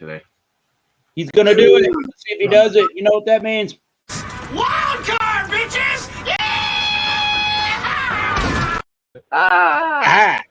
today. He's going to do it. Let's see if he does it. You know what that means? Wild card, bitches! Yeah! Ah!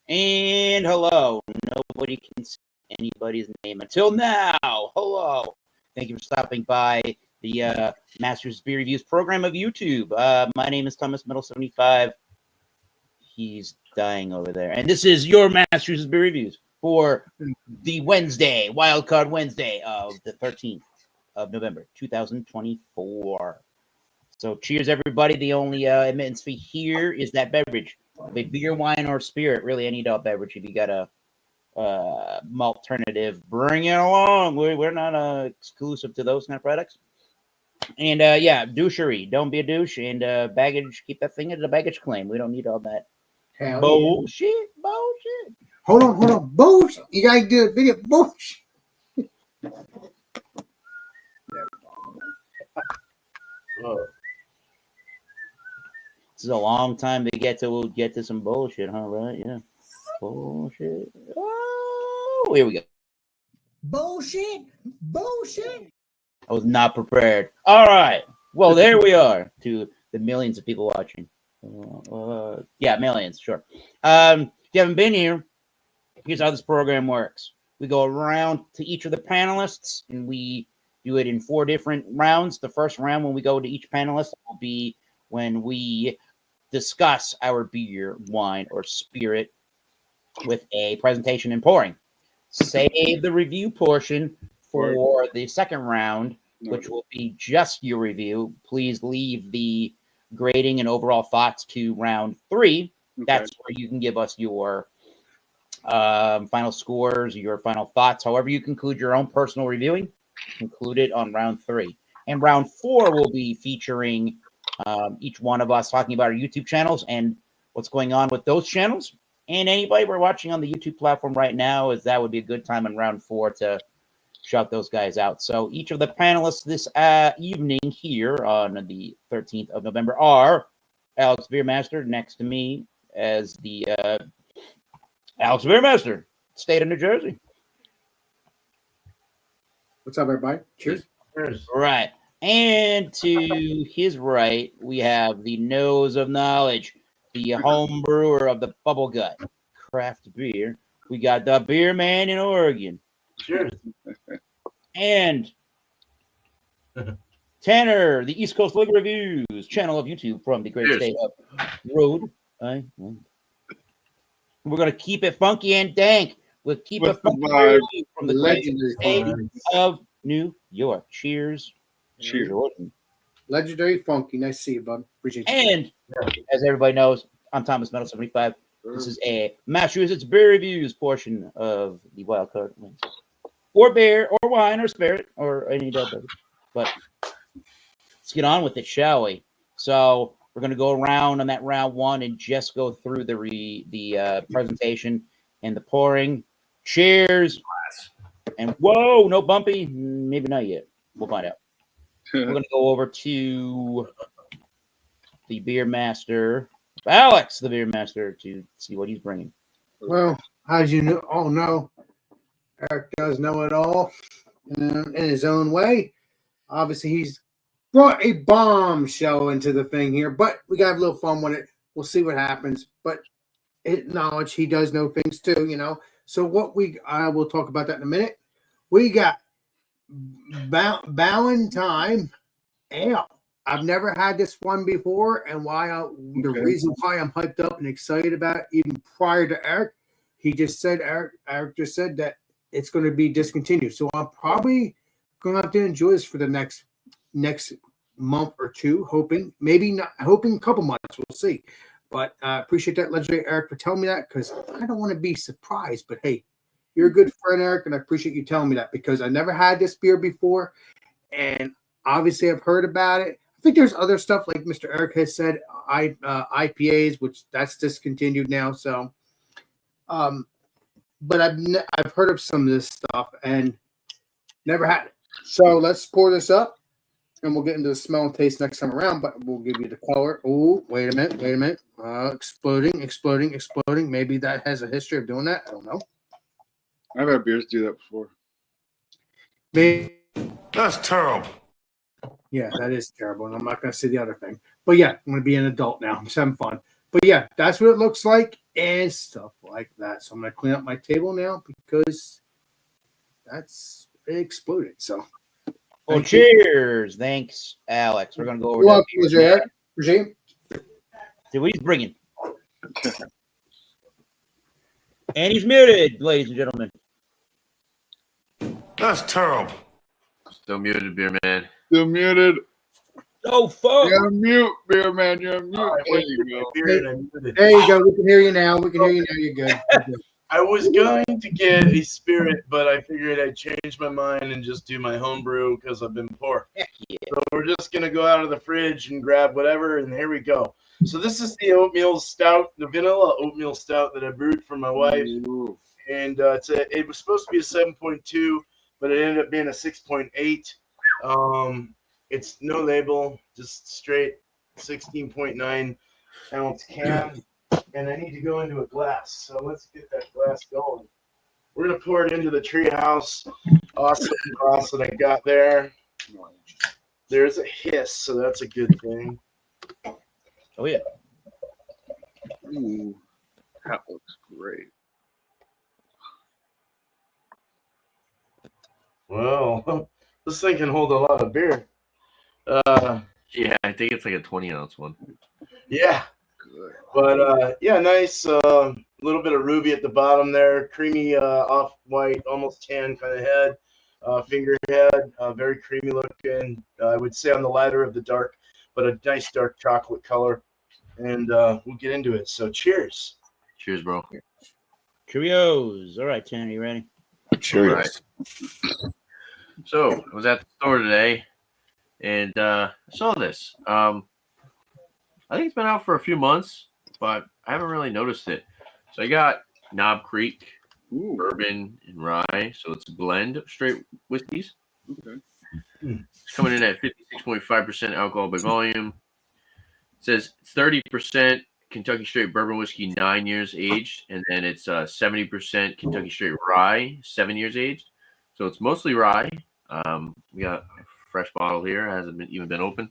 And hello. Nobody can see anybody's name until now. Hello. Thank you for stopping by the Masters Beer Reviews program of YouTube. My name is Thomas Metal 75. He's dying over there. And this is your Masters Beer Reviews for the Wednesday, Wildcard Wednesday of the 13th of November, 2024. So cheers, everybody. The only admittance fee here is that beverage. A beer, wine, or spirit, really any adult beverage. If you got a alternative, bring it along. We're not exclusive to those kind of products. And yeah, douchery. Don't be a douche. And baggage, keep that thing at the baggage claim. We don't need all that bullshit. Hold on. Bullshit. You gotta do a video. Bullshit. This is a long time to get to some bullshit, huh? Right? Yeah. Bullshit. Oh, here we go. Bullshit. I was not prepared. All right. Well, there we are to the millions of people watching. Yeah, millions, sure. If you haven't been here, here's how this program works. We go around to each of the panelists, and we do it in 4 different rounds. The first round, when we go to each panelist, will be when we discuss our beer, wine, or spirit with a presentation and pouring. Save the review portion for the second round, which will be just your review. Please leave the grading and overall thoughts to round 3. Okay. That's where you can give us your final scores, your final thoughts. However you conclude your own personal reviewing, conclude it on round 3. And round 4 will be featuring each one of us talking about our YouTube channels and what's going on with those channels. And anybody we're watching on the YouTube platform right now, is that would be a good time in round 4 to shout those guys out. So each of the panelists this evening here on the 13th of November are Alex Beermaster, next to me as the Alex Beermaster, state of New Jersey. What's up, everybody? Cheers. Right. And to his right, we have the nose of knowledge, the home brewer of the Bubble Gut craft beer. We got the beer man in Oregon. Cheers. And Tanner, the East Coast Liquor Reviews channel of YouTube from the great state of Rhode Island. We're going to keep it funky and dank. We'll keep it funky from the great state of New York. Cheers. Cheers. Legendary funky. Nice to see you, bud. Appreciate you. And as everybody knows, I'm Thomas Metal 75. This is a Massachusetts Beer Reviews portion of the Wildcard Wins. Or beer, or wine, or spirit, or any beverage. But let's get on with it, shall we? So we're going to go around on that round 1 and just go through the presentation and the pouring. Cheers. And whoa, no bumpy. Maybe not yet. We'll find out. We're going to go over to the beer master, Alex, the beer master, to see what he's bringing. Well, as you know, all know, Eric does know it all in his own way. Obviously, he's brought a bombshell into the thing here, but we got to have a little fun with it. We'll see what happens. But knowledge, he does know things too, you know. So what I will talk about that in a minute. We got Valentine Ale. I've never had this one before, and the reason why I'm hyped up and excited about it, even prior to Eric, Eric just said that it's going to be discontinued. So I'm probably going to have to enjoy this for the next month or 2, hoping a couple months. We'll see. But I appreciate that, legendary Eric, for telling me that, because I don't want to be surprised. But hey, you're a good friend, Eric, and I appreciate you telling me that, because I never had this beer before, and obviously I've heard about it. think there's other stuff like Mr. Eric has said, IPAs, which that's discontinued now. So, but I've heard of some of this stuff and never had it. So let's pour this up, and we'll get into the smell and taste next time around. But we'll give you the color. Oh, wait a minute. Exploding. Maybe that has a history of doing that. I don't know. I've had beers do that before. Maybe. That's terrible. Yeah, that is terrible. And I'm not going to say the other thing. But yeah, I'm going to be an adult now. I'm just having fun. But yeah, that's what it looks like and stuff like that. So I'm going to clean up my table now because it exploded. So, well, cheers. Thanks, Alex. We're going to go over welcome, that. Mr. Eric. Regime. See what he's bringing. And he's muted, ladies and gentlemen. That's terrible. Still muted, beer man. Still muted. Oh, fuck. You're on mute, beer man. You're on mute. Right, There you go. There you go. We can hear you now. You're good. You're good. I was going to get a spirit, but I figured I'd change my mind and just do my home brew because I've been poor. Heck yeah. So we're just going to go out of the fridge and grab whatever, and here we go. So this is the oatmeal stout, the vanilla oatmeal stout that I brewed for my wife. Ooh. And it was supposed to be a 7.2, but it ended up being a 6.8. It's no label, just straight 16.9 ounce can. And I need to go into a glass. So let's get that glass going. We're going to pour it into the treehouse. Awesome glass that I got there. There's a hiss, so that's a good thing. Oh, yeah. Ooh, that looks great. Well, this thing can hold a lot of beer. Yeah, I think it's like a 20-ounce one. Yeah. Good. But, yeah, nice. Little bit of ruby at the bottom there. Creamy, off-white, almost tan kind of head. Finger head. Very creamy looking. I would say on the lighter of the dark, but a nice dark chocolate color. And we'll get into it. So cheers. Cheers, bro. Cheerios. All right, Tanner, you ready? Cheers. Right. So I was at the store today, and I saw this. I think it's been out for a few months, but I haven't really noticed it. So I got Knob Creek Ooh. bourbon and rye, so it's a blend of straight whiskeys. Okay. It's coming in at 56.5% alcohol by volume. It says 30% Kentucky straight bourbon whiskey, 9 years aged, and then it's 70% Kentucky straight rye, 7 years aged. So it's mostly rye. We got a fresh bottle here, hasn't even been opened.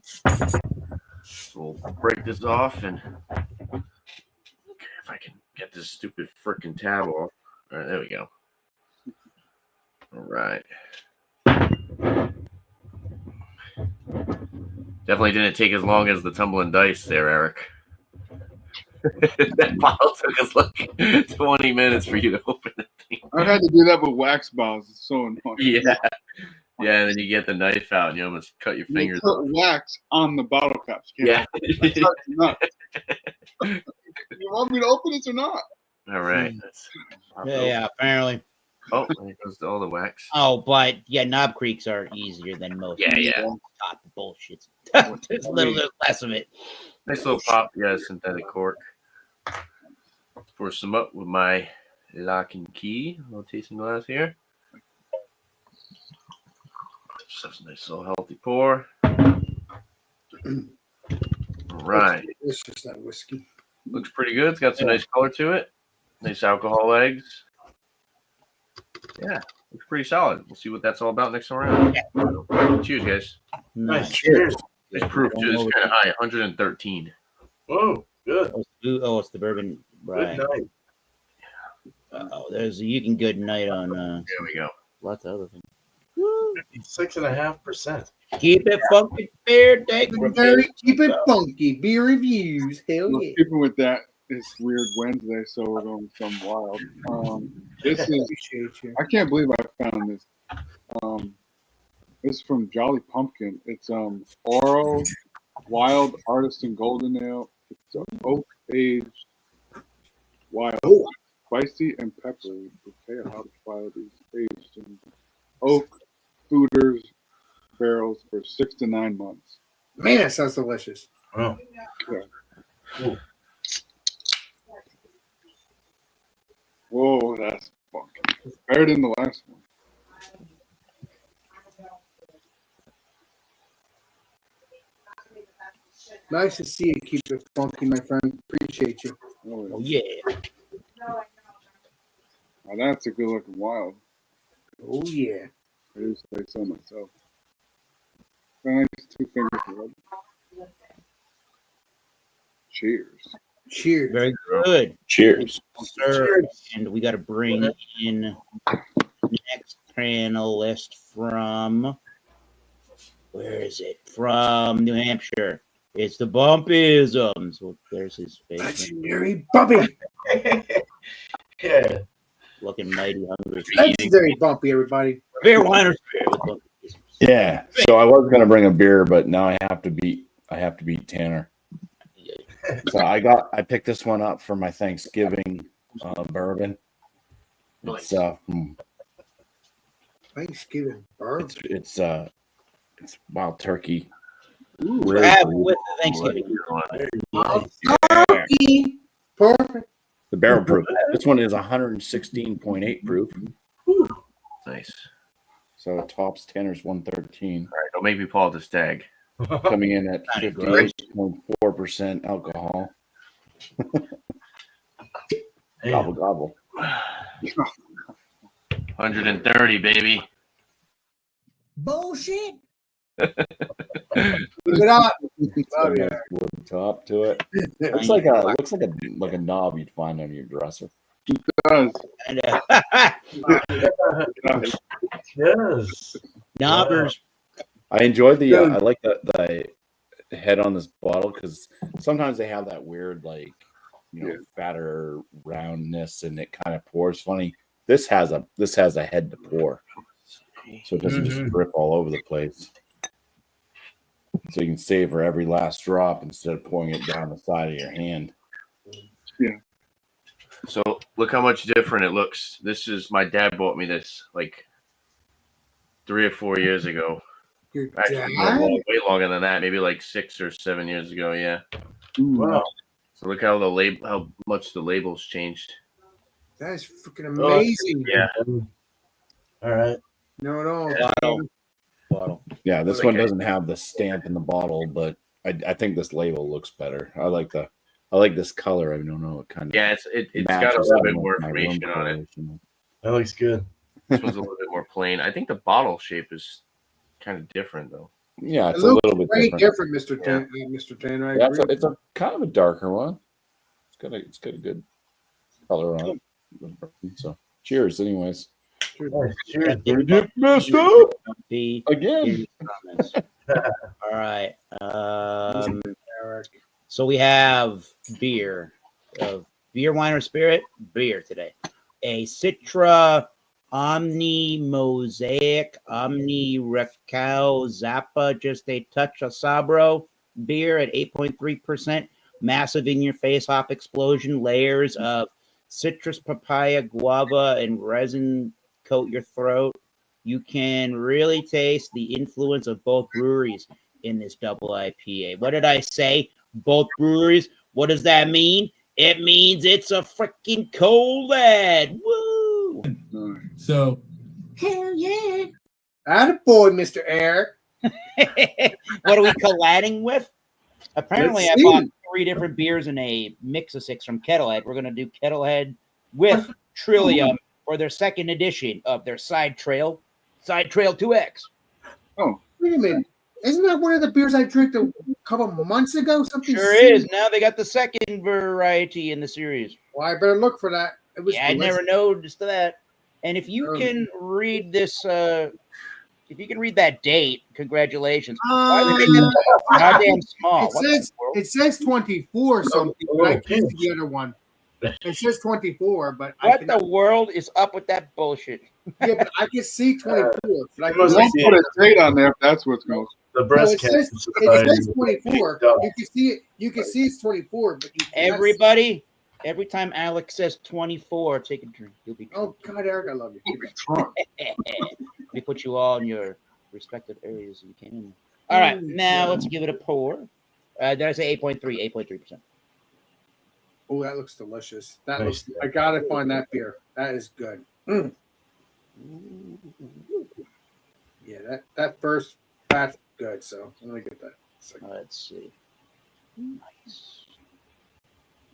So we'll break this off, and if I can get this stupid frickin' tab off. All right, there we go. All right. Definitely didn't take as long as the tumbling dice there, Eric. That bottle took us like 20 minutes for you to open the thing. I've had to do that with wax bottles. It's so annoying. Yeah. Yeah, and then you get the knife out and you almost cut your You fingers put off. wax on the bottle caps. Yeah. That's nuts. You want me to open this or not? All right. Yeah, apparently. Oh, there goes all the wax. Oh, but yeah, Knob Creeks are easier than most. Yeah. Top bullshit. There's a little bit less of it. Nice little pop. Yeah, synthetic cork. Pour some up with my lock and key. A little tasting glass here. Just have a nice little healthy pour. All right. It's just that whiskey. Looks pretty good. It's got some nice color to it. Nice alcohol legs. Yeah, looks pretty solid. We'll see what that's all about next time around. Yeah. Cheers, guys. Nice. Cheers. Nice proof, too. It's kind of high, 113. Oh, good. Oh, it's the bourbon. Right. Good night. There's you can good night on There we go. lots of other things. 6.5%. Keep it funky, beer day. Keep it funky. Beer reviews. Hell Well, yeah. keeping with that, it's Weird Wednesday, so we're going some wild. This is, Appreciate you. I can't believe I found this. It's from Jolly Pumpkin. It's Oro Wild Artisan Golden Ale. It's oak aged wild, spicy and peppery. Okay, how to file these aged in oak fooders barrels for 6 to 9 months. Man, that sounds delicious. Oh. Whoa, that's funky. It's better than the last one. Nice to see you keep it funky, my friend. Appreciate you. Oh yeah. Now that's a good looking wild. Oh yeah. I do say so myself. Nice 2 fingers rub. Cheers. Cheers. Very good. Cheers. Sir. And we got to bring in the next panelist from, where is it? From New Hampshire. It's the Bumpisms. Well, there's his face. Legendary Bumpy. Yeah. Looking mighty hungry. Legendary Bumpy, everybody. Beer, wine, or spirit with Bumpisms. Yeah. So I was gonna bring a beer, but now I have to beat Tanner. So I picked this one up for my Thanksgiving bourbon. It's from Thanksgiving bourbon. it's wild turkey. Ooh, Have with the Thanksgiving. turkey. Perfect. The barrel proof. This one is 116.8 proof. Nice. So it tops Tanner's 113, All right, don't make me pull out the stag. coming in at 58.4% alcohol. Gobble gobble. 130, baby. Bullshit. Look it up. Oh, yeah. Wood top to it. Looks like a knob you'd find on your dresser. It does. And, Yes. Knobbers. I enjoyed the. I like the head on this bottle because sometimes they have that weird fatter roundness and it kind of pours funny. This has a head to pour, so it doesn't just drip all over the place. So you can savor every last drop instead of pouring it down the side of your hand. Yeah. So look how much different it looks. This is my dad bought me this like 3 or 4 years ago. Your Actually, dad? way longer than that. Maybe like 6 or 7 years ago. Yeah. Wow. So look how how much the labels changed. That's freaking amazing. Yeah. All right. No. Bottle. Yeah, this one doesn't have the stamp in the bottle, but I think this label looks better. I like this color. I don't know what kind of. Yeah, it's got a little bit more information on it. That looks good. This one's a little bit more plain. I think the bottle shape is kind of different though. Yeah, It it's a looks little bit very different. different, Mr. Tanner. I Yeah, agree. it's a kind of a darker one. It's got a good color on it. So, cheers, anyways. Cheers. Messed up The again. comments. All right. So we have beer, wine, or spirit. Beer today. A Citra Omni Mosaic Omni Recao Zappa Just a Touch of Sabro beer at 8.3%. Massive in your face hop explosion, layers of citrus, papaya, guava, and resin coat your throat. You can really taste the influence of both breweries in this double IPA. What did I say? Both breweries. What does that mean? It means it's a freaking cold ad. Woo! So, Hell yeah. Attaboy, Mr. Eric. What are we colliding with? Apparently, Let's I bought see. 3 different beers in a mix of 6 from Kettlehead. We're going to do Kettlehead with Trillium for their second edition of their Side Trail 2X. Oh, Wait a minute. Isn't that one of the beers I drank a couple months ago? Something Sure silly? is. Now they got the second variety in the series. Well, I better look for that. It was Yeah, I never noticed that. And if you Um, can read this, if you can read that date, congratulations. Why did they make that goddamn small? It says 24 something, but I can't see the other one. It says 24, but What the world is up with that bullshit? yeah, but I can see 24. But I It must don't be put a date on there if that's what's going. the no, breast it cancer says society. 24. You can see it. You can see it's 24, but you cannot Everybody, every time Alex says 24, take a drink. You'll be. Oh God, Eric, I love you. Trump. Let me put you all in your respective areas. You can. All right, now let's give it a pour. Did I say 8.3? 8.3%. Oh, that looks delicious. That Nice. looks. I gotta find that beer. That is good. Yeah, that first batch good. So let me get that. Let's see. Nice.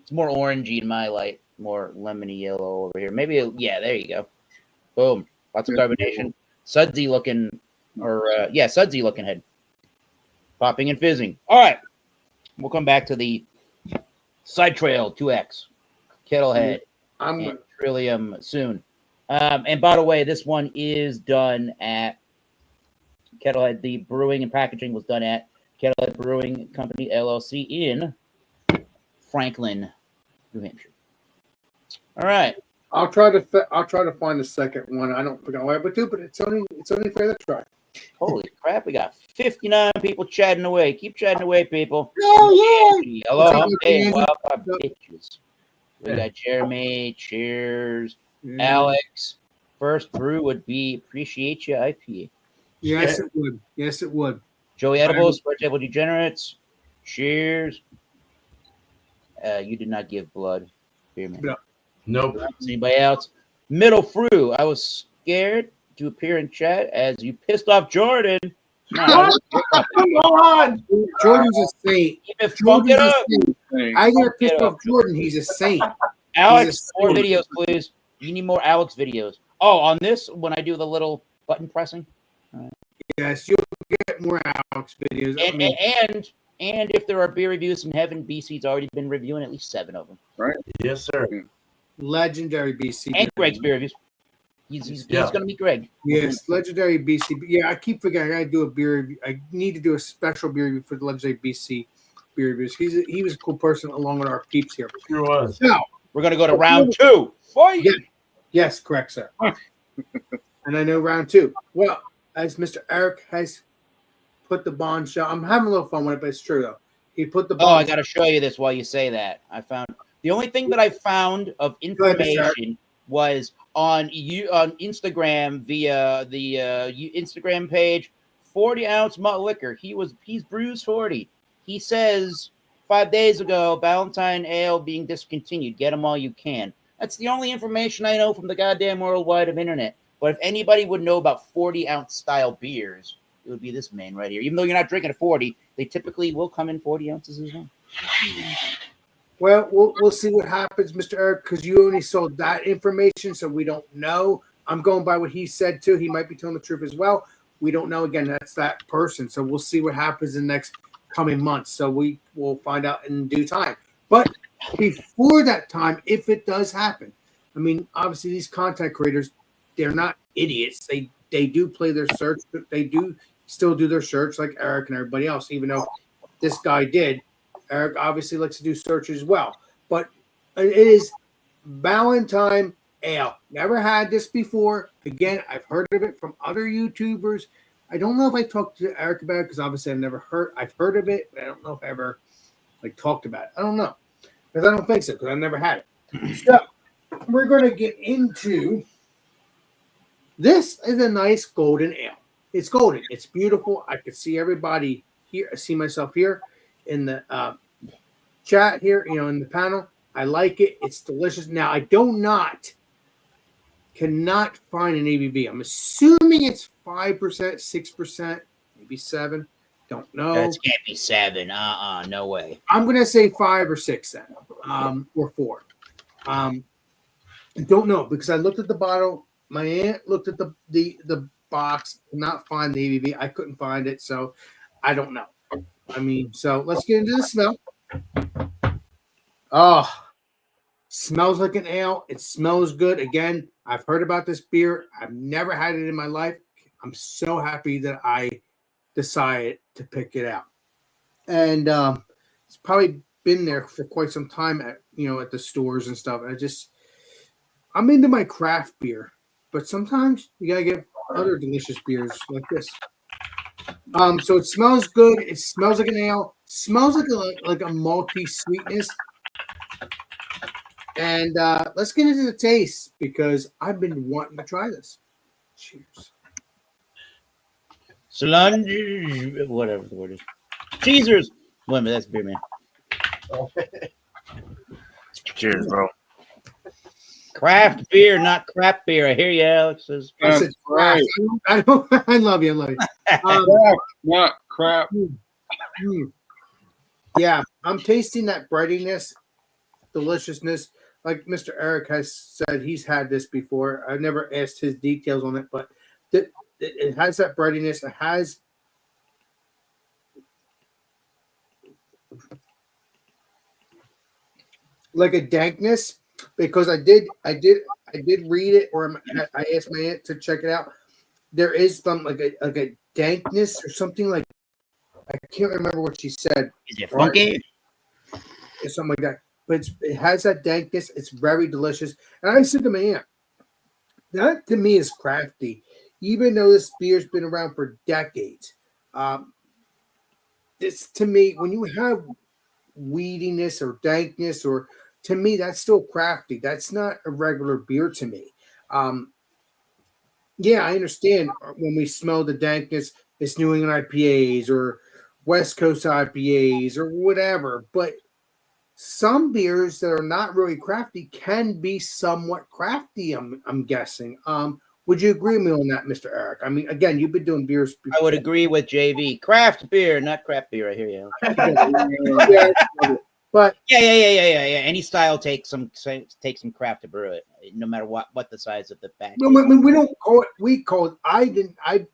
It's more orangey in my light, more lemony yellow over here. Maybe, yeah, there you go. Boom. Lots of carbonation. Sudsy looking, sudsy looking head. Popping and fizzing. All right. We'll come back to the Side Trail 2X, Kettlehead, and Trillium soon. And by the way, this one is done at Kettlehead. The brewing and packaging was done at Kettlehead Brewing Company, LLC in Franklin, New Hampshire. All right. I'll try to find the second one. I don't forget what I do, but it's only fair to try. Holy crap! We got 59 people chatting away. Keep chatting away, people. Oh yeah. Hello, I'm Dave. Welcome, bitches. We got Jeremy. Cheers. Alex. First brew would be Appreciate You IPA. Yes, it would. Yes, it would. Joey Edibles, Red Table Degenerates. Cheers. You did not give blood. Beer man. No. Nope. Anybody else? Middle Fruit. I was scared to appear in chat as you pissed off Jordan. No, Come on. Jordan's a saint. keep it fuck it up. I got pissed off Jordan. He's a saint. Alex, more saint. videos, please. You need more Alex videos. Oh, on this, when I do the little button pressing. Yes, you'll get more Alex videos. And if there are beer reviews from Heaven, BC's already been reviewing at least 7 of them. Right? Yes, sir. Legendary BC. And Greg's beer reviews. He's going to meet Greg. Yes, legendary BC. Yeah, I keep forgetting. I gotta do a beer review. I need to do a special beer review for the legendary BC beer reviews. He was a cool person along with our peeps here. Sure was. Now We're going to go to round 2. Fight! Yeah. Yes, correct, sir. And I know round 2. Well, as Mr. Eric has put the bond shot, I'm having a little fun with it, but it's true though. He put the bond. Oh, I got to show you this while you say that. I found the only thing that I found of information was on Instagram via the Instagram page. 40-ounce malt liquor. He's brews 40. He says 5 days ago, Ballantine Ale being discontinued. Get them all you can. That's the only information I know from the goddamn worldwide of internet. But if anybody would know about 40-ounce style beers, it would be this man right here. Even though you're not drinking a 40, they typically will come in 40 ounces as well. Well, we'll see what happens, Mr. Eric, because you only sold that information, so we don't know. I'm going by what he said too. He might be telling the truth as well. We don't know. Again, that's that person. So we'll see what happens in the next coming months. So we will find out in due time. But before that time, if it does happen, I mean, obviously these content creators, they're not idiots. They do play their search, but they do still do their search like Eric and everybody else, even though this guy did. Eric obviously likes to do searches as well. But it is Ballantine Ale. Never had this before. Again, I've heard of it from other YouTubers. I don't know if I talked to Eric about it because obviously I've heard of it, but I don't know if I ever talked about it. I don't know. Because I don't think so, because I've never had it. So we're going to get into this. Is a nice golden ale. It's golden. It's beautiful. I can see everybody here. I see myself here in the chat here, in the panel. I like it. It's delicious. Now, I cannot find an ABV. I'm assuming it's 5%, 6%, maybe 7. Don't know. That can't be 7. No way. I'm gonna say 5 or 6 then, or 4. I don't know because I looked at the bottle. My aunt looked at the box, could not find the ABV. I couldn't find it, so I don't know. I mean, so let's get into the smell. Oh, smells like an ale. It smells good. Again, I've heard about this beer. I've never had it in my life. I'm so happy that I decided to pick it out. And it's probably been there for quite some time at the stores and stuff. I'm into my craft beer, but sometimes you gotta get other delicious beers like this. So it smells good. It smells like an ale. Smells like a malty sweetness. And let's get into the taste because I've been wanting to try this. Cheers. Slunge, whatever the word is. Cheesers. Wait a minute, that's beer man. Cheers, bro. Craft beer, not crap beer. I hear you, Alex. Says, I said, That's right. I love you. I love you. Not crap. Yeah, I'm tasting that breadiness, deliciousness. Like Mr. Eric has said, he's had this before. I've never asked his details on it, but it has that breadiness. It has like a dankness because I did read it, or I asked my aunt to check it out. There is some like a dankness or something like, I can't remember what she said. is it funky? Or something like that. But it has that dankness. It's very delicious. And I said to my aunt, that to me is crafty, even though this beer's been around for decades. This to me, when you have weediness or dankness, or to me, that's still crafty. That's not a regular beer to me. Yeah, I understand when we smell the dankness, it's New England IPAs or West Coast IPAs or whatever, but some beers that are not really crafty can be somewhat crafty. I'm guessing. Would you agree with me on that, Mr. Eric? I mean, again, you've been doing beers before. I would agree with JV. Craft beer, not crap beer. I hear you. Yeah, but Yeah. Any style takes some craft to brew it, no matter what the size of the batch. we don't call it. We call it. I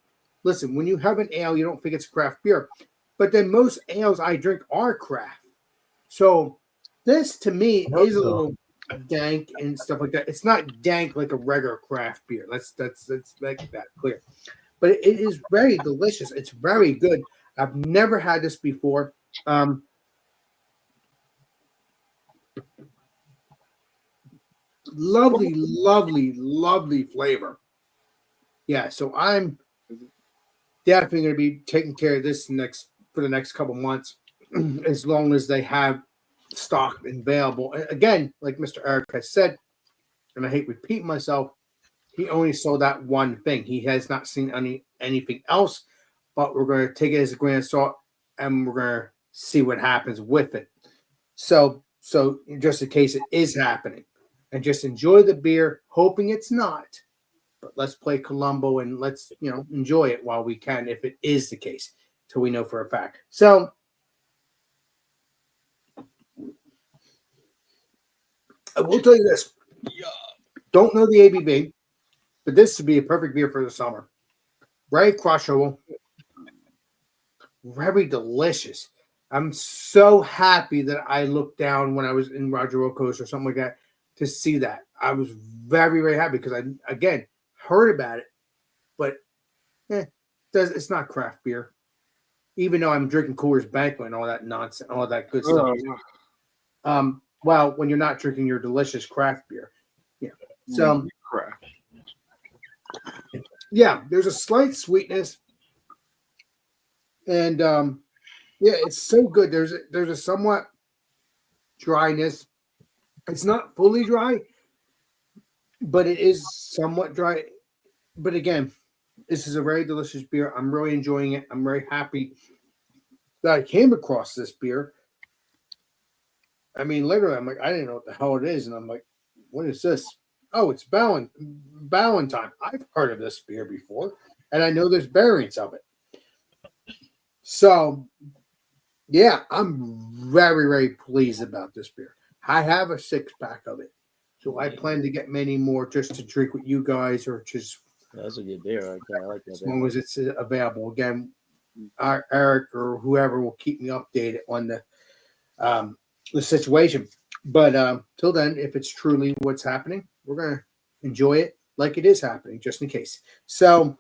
listen. When you have an ale, you don't think it's craft beer, but then most ales I drink are craft. So this to me is a little dank and stuff like that. It's not dank like a regular craft beer. Let's make that clear. But it is very delicious. It's very good. I've never had this before. Lovely flavor. Yeah, so I'm definitely going to be taking care of this for the next couple months, as long as they have stock available. And again, like Mr. Eric has said, and I hate repeating myself, he only sold that one thing. He has not seen anything else, but we're going to take it as a grain of salt, and we're going to see what happens with it. So just in case it is happening, and just enjoy the beer, hoping it's not. But let's play Columbo and let's enjoy it while we can, if it is the case, till we know for a fact. So I will tell you this. Don't know the ABV, but this would be a perfect beer for the summer. Very crushable. Very delicious. I'm so happy that I looked down when I was in Roger Wilco's or something like that to see that. I was very, very happy because I, again, heard about it, but it's not craft beer. Even though I'm drinking Coors Banquet and all that nonsense, all that good stuff. Well, when you're not drinking your delicious craft beer. Yeah. So Craft. yeah, there's a slight sweetness. And it's so good. There's a somewhat dryness. It's not fully dry, but it is somewhat dry. But again, this is a very delicious beer. I'm really enjoying it. I'm very happy that I came across this beer. I mean, literally, I'm like, I didn't know what the hell it is. And I'm like, what is this? Oh, it's Ballantine. I've heard of this beer before, and I know there's variants of it. So, yeah, I'm very, very pleased about this beer. I have a 6-pack of it. So I plan to get many more just to drink with you guys, or just That's a good beer. I like that. as long as it's available. Again, Eric or whoever will keep me updated on the situation. But till then, if it's truly what's happening, we're going to enjoy it like it is happening, just in case. So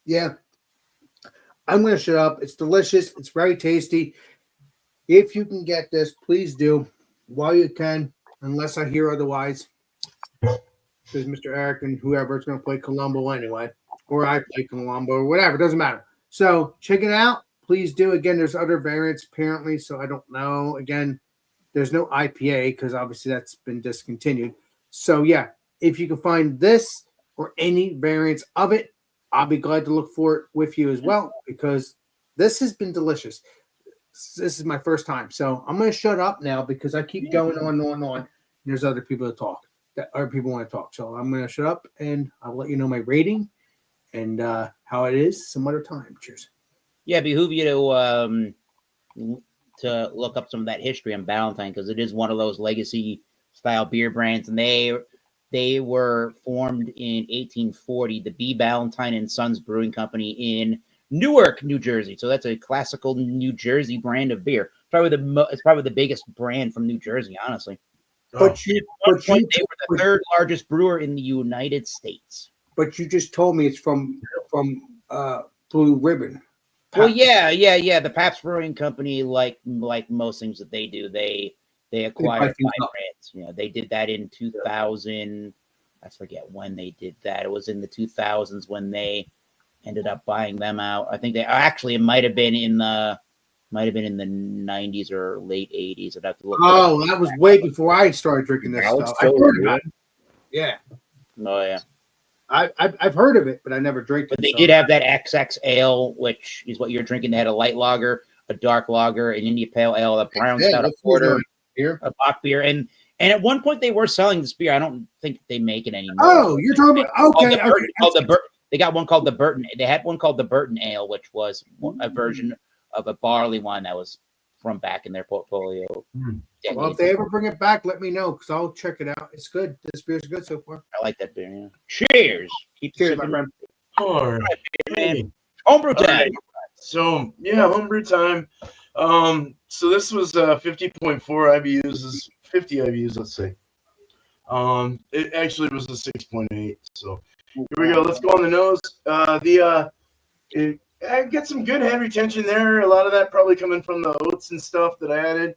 yeah, I'm going to shut up. It's delicious. It's very tasty. If you can get this, please do while you can, unless I hear otherwise. Because Mr. Eric and whoever is going to play Columbo anyway, or I play Columbo or whatever. It doesn't matter. So check it out. Please do. Again, there's other variants apparently, so I don't know. Again, there's no IPA because obviously that's been discontinued. So yeah, if you can find this or any variants of it, I'll be glad to look for it with you as well, because this has been delicious. This is my first time, so I'm going to shut up now because I keep going on and on. There's other people to talk, that other people want to talk, so I'm going to shut up and I'll let you know my rating and how it is some other time. Cheers. Yeah, behoove you to look up some of that history on Ballantine, because it is one of those legacy style beer brands, and they were formed in 1840. The B. Ballantine and Sons Brewing Company in Newark, New Jersey. So that's a classical New Jersey brand of beer. It's probably the biggest brand from New Jersey, honestly. But They were the third largest brewer in the United States. But you just told me it's from Blue Ribbon. Well, yeah. The Pabst Brewing Company, like most things that they do, they acquire brands. You know, they did that in 2000. I forget when they did that. It was in the 2000s when they ended up buying them out. I think it might have been in the 90s or late 80s. I'd have to look. Oh, that was way before I started drinking this stuff. I've heard about it. Yeah. Oh yeah. I've heard of it, but I never drank it. But they did have that XX ale, which is what you're drinking. They had a light lager, a dark lager, an India Pale Ale, a brown stout, a porter, a Bach beer, and at one point they were selling this beer. I don't think they make it anymore. Oh, you're talking about They got one called the Burton. They had one called the Burton Ale, which was a version of a barley wine that was from back in their portfolio. Well, if they ever bring it back, let me know because I'll check it out. It's good. This beer's good so far. I like that beer. Yeah. Cheers. Cheers, my friend. All right. Man. Homebrew time. Right. So homebrew time. So this was 50.4 IBUs, is 50 IBUs, let's say. It actually was a 6.8. So here we go. Let's go on the nose. I get some good head retention there. A lot of that probably coming from the oats and stuff that I added.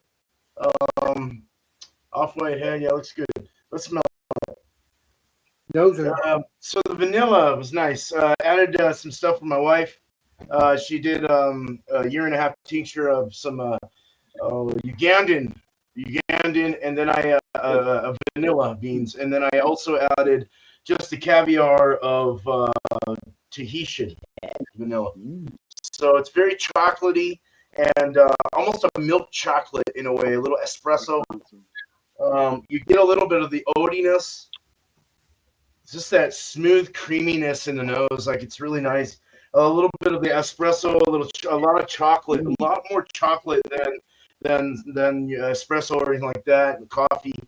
Off-white head, yeah, looks good. Let's smell it. Those are so the vanilla was nice. Added some stuff for my wife. She did a 1.5 year tincture of some Ugandan, and then I vanilla beans, and then I also added just a caviar of Tahitian vanilla. So it's very chocolatey and almost a milk chocolate in a way, a little espresso. You get a little bit of the oatiness, just that smooth creaminess in the nose. Like it's really nice. A little bit of the espresso, a lot of chocolate, a lot more chocolate than espresso or anything like that, and coffee.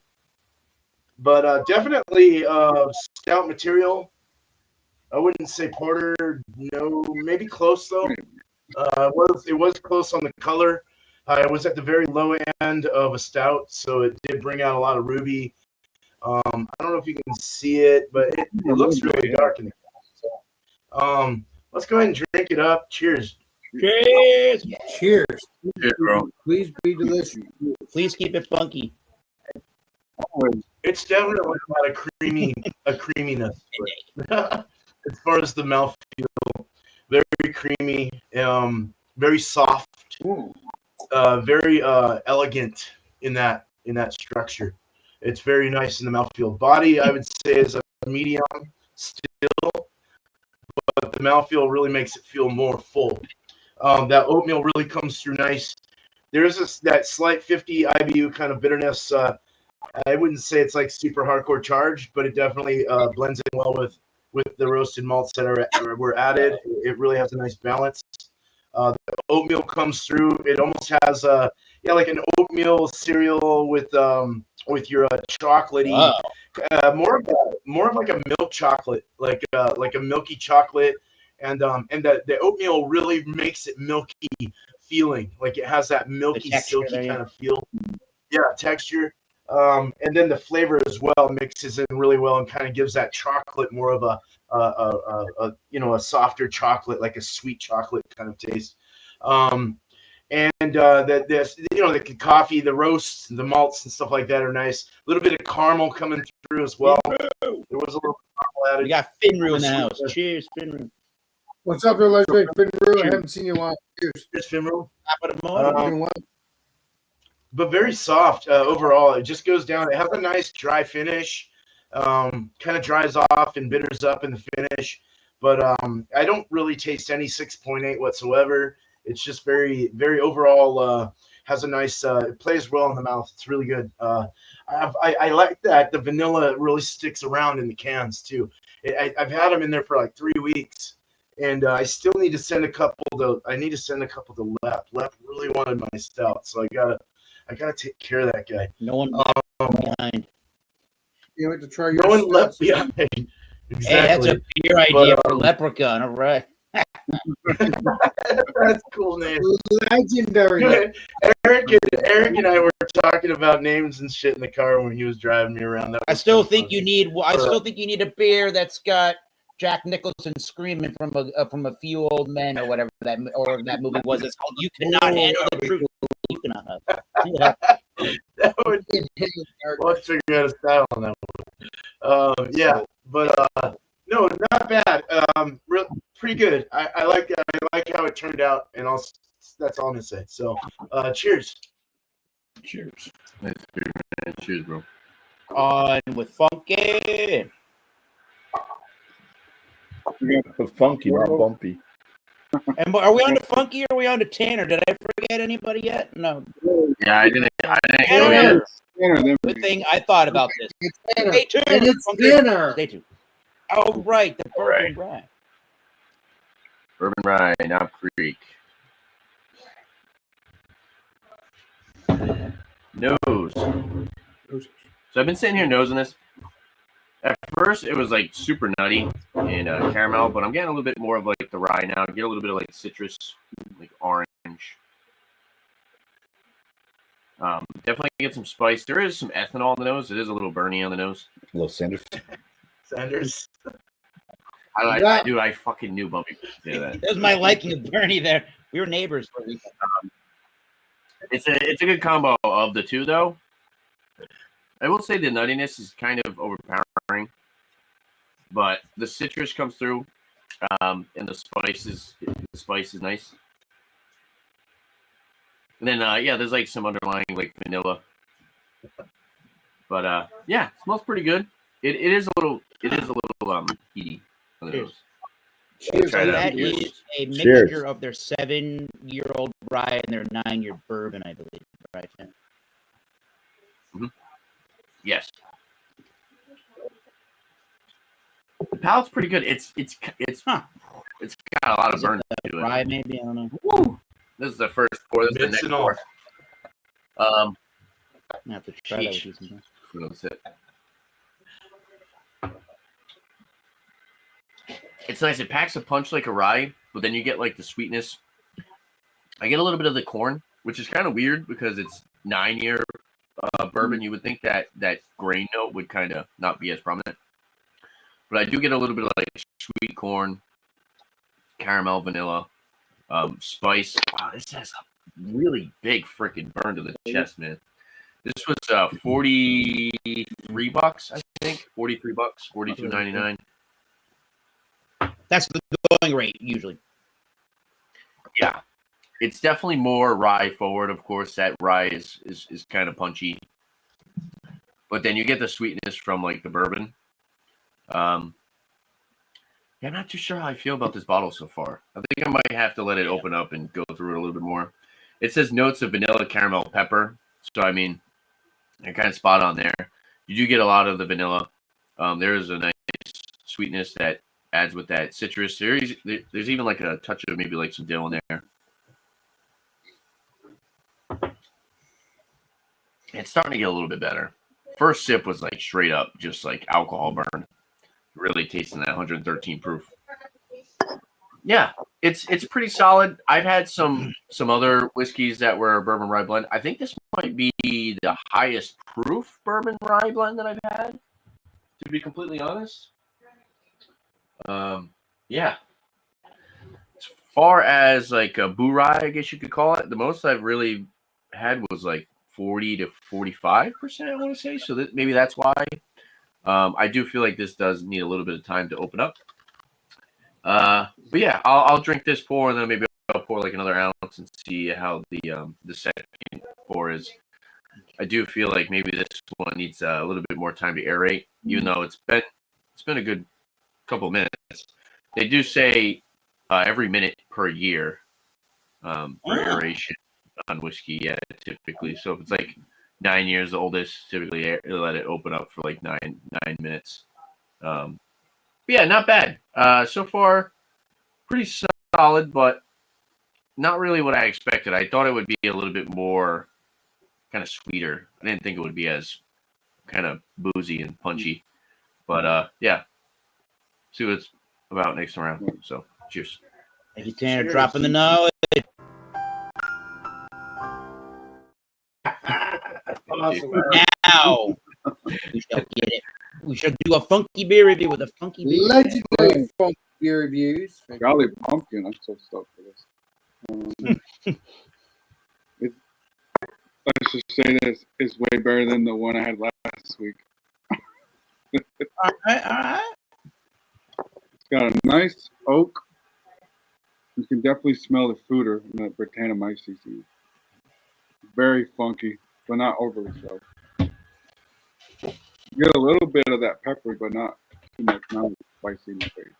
But definitely stout material. I wouldn't say porter, no, maybe close though. It was close on the color. It was at the very low end of a stout, so it did bring out a lot of ruby. I don't know if you can see it, but it looks really dark in the color. So, let's go ahead and drink it up. Cheers. Cheers. cheers. Cheers, bro. Please be delicious. Please keep it funky. It's definitely got a creaminess. As far as the mouthfeel, very creamy, very soft, very elegant in that structure. It's very nice in the mouthfeel. Body, I would say, is a medium still, but the mouthfeel really makes it feel more full. That oatmeal really comes through nice. There's that slight 50 IBU kind of bitterness. I wouldn't say it's like super hardcore charged, but it definitely blends in well with the roasted malts that were added. It really has a nice balance. The oatmeal comes through. It almost has like an oatmeal cereal with your chocolatey, more of like a milk chocolate, like a milky chocolate, and the oatmeal really makes it milky feeling, like it has that milky silky kind of feel. Yeah, texture. And then the flavor as well mixes in really well and kind of gives that chocolate more of a softer chocolate, like a sweet chocolate kind of taste. The coffee, the roasts, the malts and stuff like that are nice. A little bit of caramel coming through as well. There was a little caramel added. We got Finru in the house. Cheers, Finru. What's up, everybody? Finru. I haven't seen you in a while. Cheers, Finru. Top of the morning. But very soft overall. It just goes down. It has a nice dry finish. Kind of dries off and bitters up in the finish. But I don't really taste any 6.8 whatsoever. It's just very, very overall has a nice, it plays well in the mouth. It's really good. I like that the vanilla really sticks around in the cans too. I've had them in there for like 3 weeks, and I still need to send a couple to. I need to send a couple to Lep. Lep really wanted my stout, so I gotta take care of that guy. No one left behind. You have to try your No one left stuff. behind. Exactly. Hey, that's a beer idea for Leprechaun. All right. That's a cool name. Legendary. Eric and I were talking about names and shit in the car when he was driving me around. That I was still so think fun. you need. I still think you need a beer that's got Jack Nicholson screaming from a few old men or whatever that movie was. It's called "You Cannot Handle the Truth." You cannot. Yeah. That would we'll figure out a style on that one. Yeah, but no, not bad. Pretty good. I like how it turned out, and that's all I'm gonna say. So, cheers. Cheers. Nice beer, man. Cheers, bro. On with Funky. Funky, not bumpy. And are we on to Funky or are we on to Tanner? Did I forget anybody yet? No. Yeah, I didn't go Tanner. yet. Tanner, then Good thing I thought about this. It's dinner. Stay tuned. And it's Funky. dinner. Stay tuned. Oh, right. The bourbon rye. Bourbon Rye, Knob Creek. Nose. So I've been sitting here nosing this. At first, it was like super nutty and caramel, but I'm getting a little bit more of like the rye now. Get a little bit of like citrus, like orange. Definitely get some spice. There is some ethanol on the nose. It is a little burny on the nose. A little Sanders. Sanders. I fucking knew Bumpy would say that. That was my liking of Bernie there. We were neighbors for a week. It's a good combo of the two, though. I will say the nuttiness is kind of overpowering, but the citrus comes through, and the spice is nice. And then there's like some underlying like vanilla, but yeah, it smells pretty good. It is a little heaty. On the nose. Cheers. Try it out. That Cheers. is a Cheers. mixture of their 7-year-old rye and their 9-year bourbon, I believe. Right. Yes. The palate's pretty good. It's got a lot of burn to it. Rye, maybe, I don't know. Woo! This is the first pour. This is the next Medicinal. pour. I have to try that with Sheesh. you sometime. That's it. It's nice. It packs a punch like a rye, but then you get like the sweetness. I get a little bit of the corn, which is kind of weird because it's 9-year bourbon. You would think that grain note would kind of not be as prominent, but I do get a little bit of like sweet corn, caramel, vanilla, spice. Wow, this has a really big freaking burn to the chest, man. This was $43, I think. $43, $42.99. That's the going rate, usually. Yeah, it's definitely more rye forward. Of course, that rye is kind of punchy, but then you get the sweetness from like the bourbon. Yeah, I'm not too sure how I feel about this bottle so far. I think I might have to let it open up and go through it a little bit more. It says notes of vanilla, caramel, pepper. So I mean, they're kind of spot on there. You do get a lot of the vanilla. There is a nice sweetness that adds with that citrus. There's even like a touch of maybe like some dill in there. It's starting to get a little bit better. First sip was like straight up, just like alcohol burn. Really tasting that 113 proof. Yeah, it's pretty solid. I've had some other whiskeys that were bourbon rye blend. I think this might be the highest proof bourbon rye blend that I've had, to be completely honest. Yeah. As far as like a boo rye, I guess you could call it, the most I've really had was like 40 to 45%, I want to say. So maybe that's why. I do feel like this does need a little bit of time to open up. But yeah, I'll drink this pour and then maybe I'll pour like another ounce and see how the second pour is. I do feel like maybe this one needs a little bit more time to aerate, even though it's been a good couple minutes. They do say every minute per year for aeration on whiskey, yeah, typically. So if it's like 9 years the oldest, typically they let it open up for like nine minutes. But yeah, not bad. So far, pretty solid, but not really what I expected. I thought it would be a little bit more kind of sweeter. I didn't think it would be as kind of boozy and punchy. But yeah, see what it's about next round. So cheers. Thank you, Tanner, dropping the knowledge. Awesome. Now we shall get it. We shall do a funky beer review with a funky beer. Legendary funky beer reviews. Golly pumpkin! I'm so stoked for this. Let's just say this: it's way better than the one I had last week. All right. It's got a nice oak. You can definitely smell the fruiter in the Britannomyces. Very funky, but not overly so. You get a little bit of that peppery, but not too much. Not spicy in the face.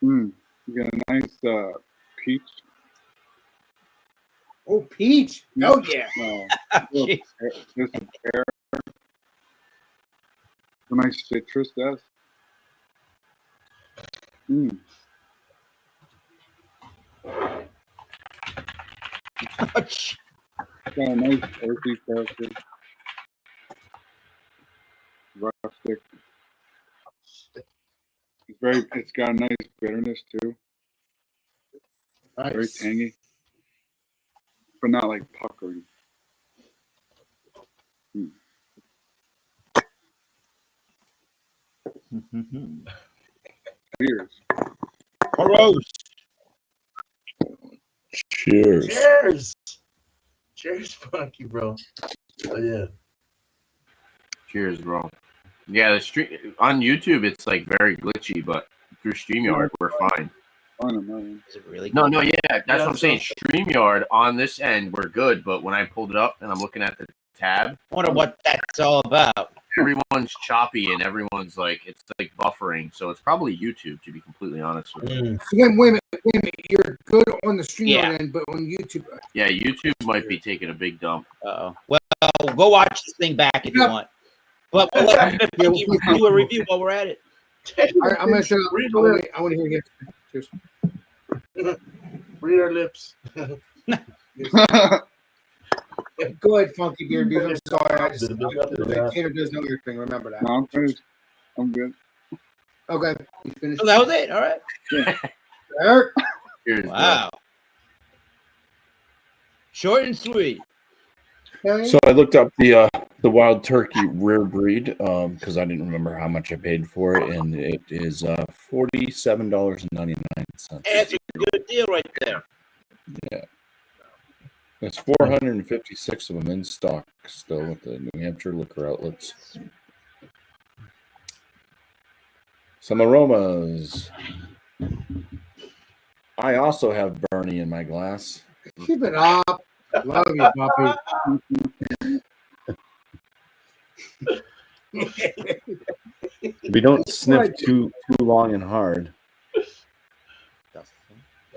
You get a nice peach. Oh, peach. Oh, yeah. Just a pear. A nice citrus, that's. Got a nice earthy character. Rustic. It's got a nice bitterness too. Nice. Very tangy. But not like puckery. Cheers. Gross. Cheers. Cheers. Cheers, funky bro. Oh yeah. Cheers, bro. Yeah, the stream on YouTube it's like very glitchy, but through StreamYard we're fine. Is it really? No, yeah, that's what I'm saying. StreamYard on this end we're good, but when I pulled it up and I'm looking at the tab, I wonder what that's all about. everyone's choppy and everyone's like it's like buffering, so it's probably YouTube to be completely honest with you. Wait a minute. You're good on the stream Yeah. end, but on YouTube. Yeah, YouTube might be taking a big dump. Uh-oh. Well, go watch this thing back if you want. But we'll let Funky do a review while we're at it. All right, I'm going to shut up. I want to hear you. Cheers. Read our lips. Go ahead, funky beer reviews. I'm sorry. Tater does know your thing. Remember that. No, I'm finished. I'm good. Okay. You finished? So that was it. All right. Eric? Cheers, Wow. Short and sweet. So I looked up the wild turkey rare breed because I didn't remember how much I paid for it, and it is $47.99. That's a good deal right there. Yeah, there's 456 of them in stock still with the New Hampshire liquor outlets. Some aromas. I also have Bernie in my glass. Keep it up. Love you, puppy. We don't sniff too long and hard.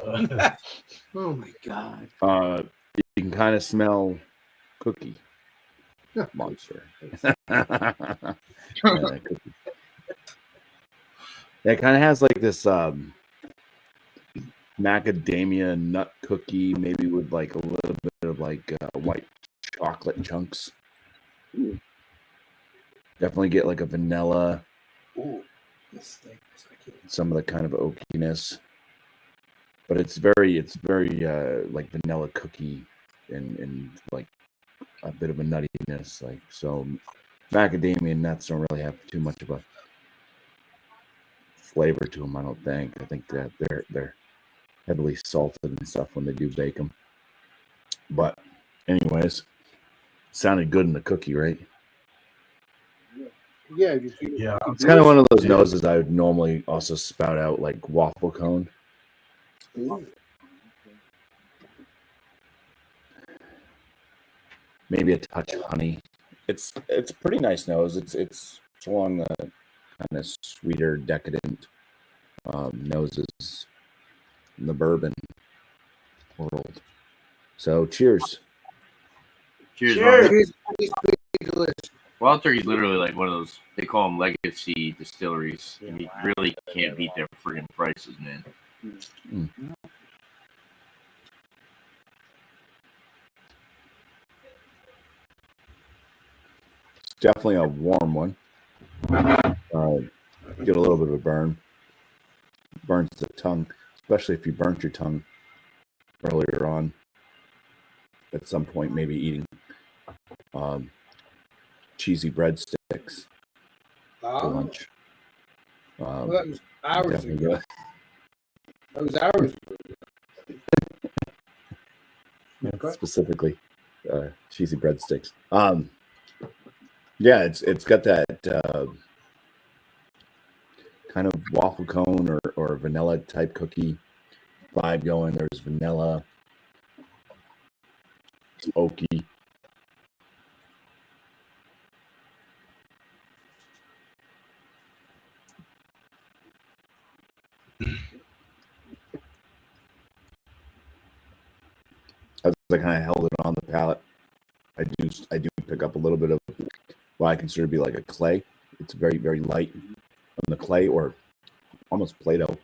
Oh my God. You can kind of smell cookie monster. Cookie. It kind of has like this macadamia nut cookie, maybe with like a little bit of like white chocolate chunks. Ooh. Definitely get like a vanilla. Ooh. Some of the kind of oakiness, but it's very like vanilla cookie and like a bit of a nuttiness. Like so, macadamia nuts don't really have too much of a flavor to them. I don't think. I think that they're heavily salted and stuff when they do bake them. But anyways, sounded good in the cookie, right? Yeah. It's kind of one of those noses I would normally also spout out like waffle cone. Ooh. maybe a touch of honey. It's a pretty nice nose. It's along the kind of sweeter, decadent noses in the bourbon world. So cheers. Cheers, Cheers. Walter. It's delicious. Wild Turkey's literally like one of those. They call them legacy distilleries, and you really can't beat their friggin' prices, man. It's definitely a warm one. Get a little bit of a burn. Burns the tongue, especially if you burnt your tongue earlier on. At some point, maybe eating cheesy breadsticks for lunch. Well, that was hours Definitely ago. good. That was hours ago. Specifically cheesy breadsticks. Yeah, it's got that kind of waffle cone or vanilla type cookie vibe going. There's vanilla. It's oaky. As I kind of held it on the palate, I do pick up a little bit of what I consider to be like a clay. It's very, very light on the clay or almost Play-Doh.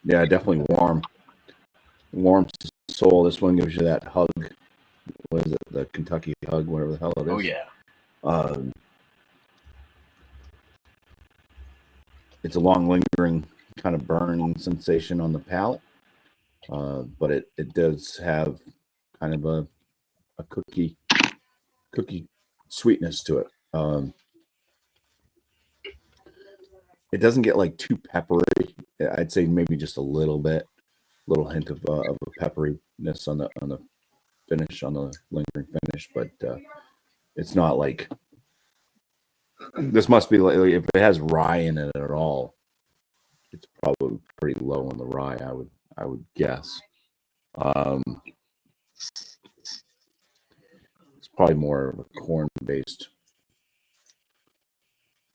Yeah, definitely warm. Warm to the soul. This one gives you that hug. What is it? The Kentucky hug, whatever the hell it is. Oh yeah. It's a long lingering kind of burning sensation on the palate. But it does have kind of a cookie sweetness to it. It doesn't get like too peppery. I'd say maybe just a little hint of a pepperiness on the finish, on the lingering finish, but it's not like this must be like if it has rye in it at all, it's probably pretty low on the rye, I would guess. It's probably more of a corn-based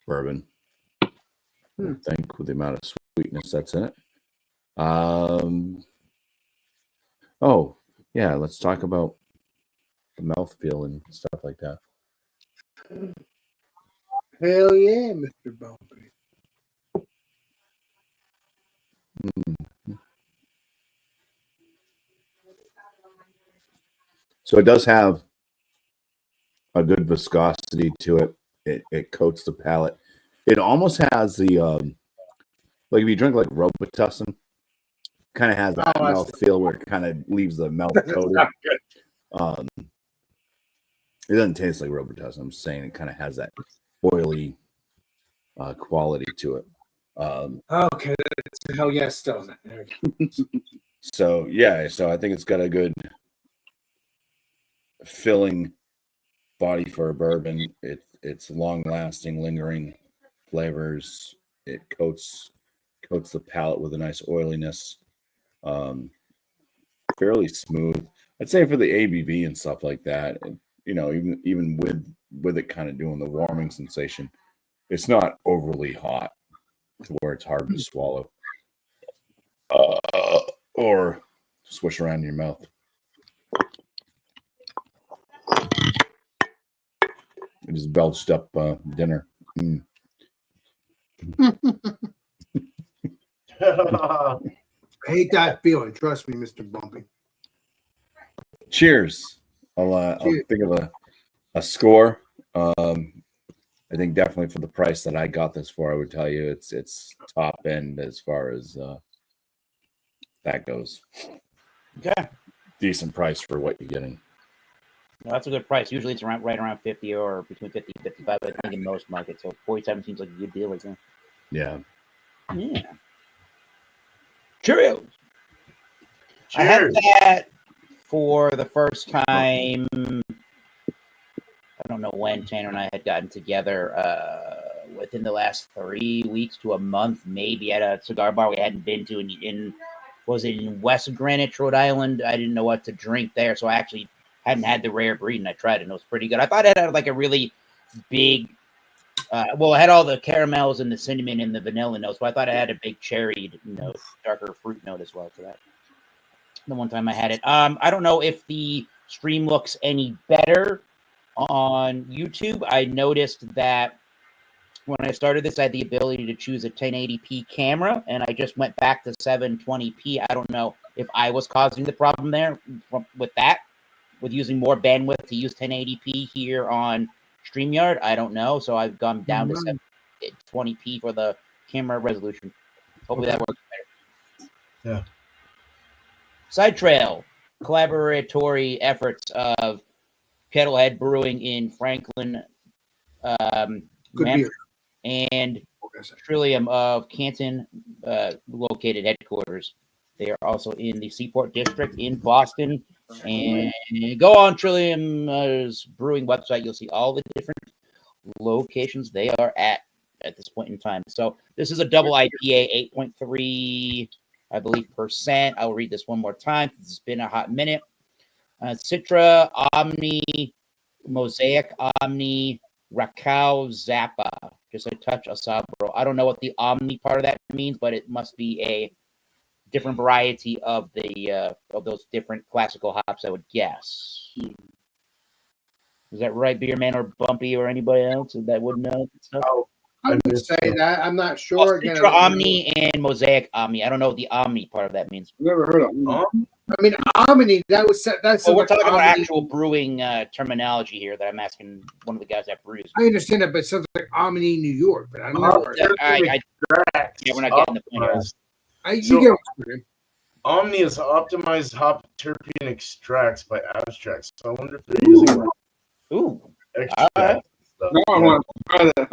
bourbon, I think, with the amount of sweetness that's in it. Oh, yeah, let's talk about the mouthfeel and stuff like that. Hell yeah, Mr. Bumpy. So it does have a good viscosity to it. It coats the palate. It almost has the like if you drink like Robitussin, kind of has that mouth feel where it kind of leaves the mouth coated. It doesn't taste like Robitussin. I'm saying it kind of has that oily quality to it. Okay, hell yes, still. So yeah, so I think it's got a good filling body for a bourbon. It's long lasting, lingering flavors. It coats the palate with a nice oiliness. Fairly smooth. I'd say for the ABV and stuff like that, and, you know, even with it kind of doing the warming sensation, it's not overly hot to where it's hard to swallow or swish around in your mouth. I just belched up dinner. I hate that feeling. Trust me, Mr. Bumpy. Cheers. I'll think of a score. I think definitely for the price that I got this for, I would tell you it's top end as far as that goes. Okay. Decent price for what you're getting. No, that's a good price. Usually it's right around 50 or between 50 and 55, I think, in most markets. So 47 seems like a good deal right there. Yeah. Yeah. Cheerios. Cheers. I had that for the first time. I don't know when Tanner and I had gotten together within the last 3 weeks to a month, maybe at a cigar bar we hadn't been to in was in West Greenwich, Rhode Island. I didn't know what to drink there, so I actually hadn't had the rare breed, and I tried it, and it was pretty good. I thought it had like a really big, well, it had all the caramels and the cinnamon and the vanilla notes, but I thought it had a big cherry note, darker fruit note as well to that. The one time I had it. I don't know if the stream looks any better on YouTube. I noticed that when I started this, I had the ability to choose a 1080p camera, and I just went back to 720p. I don't know if I was causing the problem there with that, with using more bandwidth to use 1080p here on StreamYard. I don't know, so I've gone down to 720p for the camera resolution. Hopefully that works better. Yeah. Side Trail, collaboratory efforts of Kettlehead Brewing in Franklin, and Trillium of Canton, located headquarters. They are also in the Seaport District in Boston. And go on Trillium's brewing website. You'll see all the different locations they are at this point in time. So this is a double IPA, 8.3, I believe, %. I'll read this one more time. It's been a hot minute. Citra, Omni, Mosaic, Omni, Rakau, Zappa. Just a touch of Sabro. I don't know what the Omni part of that means, but it must be a different variety of the of those different classical hops, I would guess. Is that right, Beerman or Bumpy or anybody else that would know stuff? Oh, I would say that. I'm not sure. Well, Again, Citra Omni and Mosaic Omni. I don't know what the Omni part of that means. Never heard of them. I mean, Omni. That's Well, we're talking about Omni. actual brewing terminology here that I'm asking one of the guys that brews. I understand that, but it sounds like Omni, New York. But I'm not. Yeah, we're not getting the point. You get what I'm saying. Omni is optimized hop terpene extracts by abstracts. So I wonder if they're using extracts. No, I want to try that.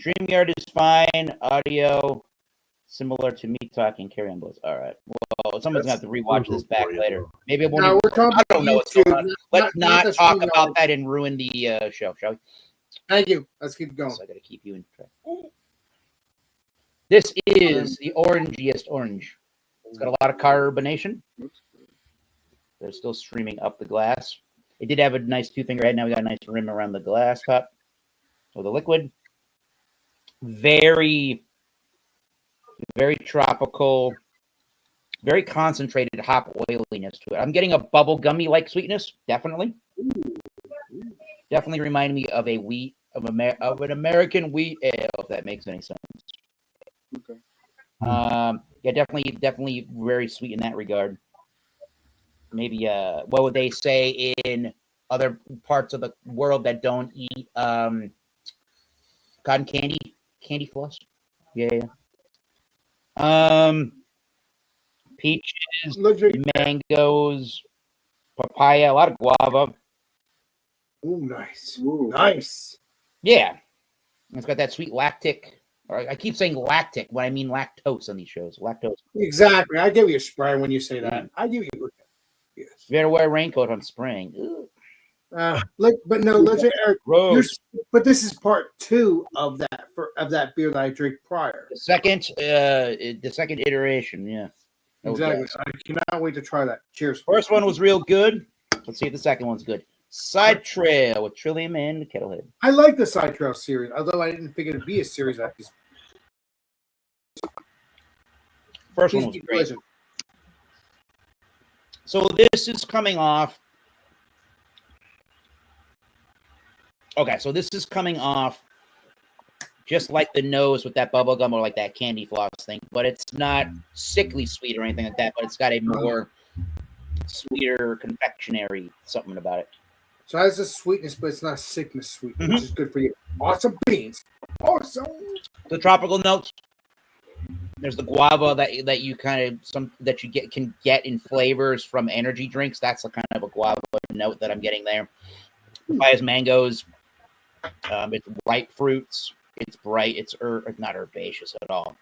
StreamYard is fine. Audio similar to me talking carry on both. All right. Well, someone's gonna have to rewatch this back later. Maybe it won't. No, we're talking I don't know what's going on. Let's not the talk StreamYard. about that and ruin the show, shall we? Thank you. Let's keep going. So I got to keep you in track. This is the orangiest orange. It's got a lot of carbonation. They're still streaming up the glass. It did have a nice two-finger head. Now we got a nice rim around the glass cup. So the liquid, very, very tropical, very concentrated hop oiliness to it. I'm getting a bubble gummy-like sweetness, definitely. Definitely reminding me of an American wheat ale, if that makes any sense. Okay. Yeah, definitely very sweet in that regard. Maybe what would they say in other parts of the world that don't eat cotton candy floss? Yeah. Peaches, mangoes, papaya, a lot of guava. Oh, nice. Ooh. Nice. Yeah. It's got that sweet lactic. Or I keep saying lactic when I mean lactose on these shows. Lactose. Exactly. I give you a spray when you say that. I give you. Yes. You better wear a raincoat on spraying. But no, let's Eric. But this is part 2 of that beer that I drank prior. The second iteration. Yeah. Exactly. I cannot wait to try that. Cheers. First one was real good. Let's see if the second one's good. Side Trail with Trillium and Kettlehead. I like the Side Trail series, although I didn't think it'd be a series like this. First one was great. So this is coming off. Okay, so this is coming off just like the nose with that bubble gum or like that candy floss thing, but it's not sickly sweet or anything like that, but it's got a more sweeter confectionery something about it. So it has a sweetness, but it's not sickness sweet, which is good for you. Awesome beans. Awesome. The tropical notes. There's the guava that you kind of can get in flavors from energy drinks. That's the kind of a guava note that I'm getting there. Papayas, mangoes. It's ripe fruits. It's bright. It's not herbaceous at all.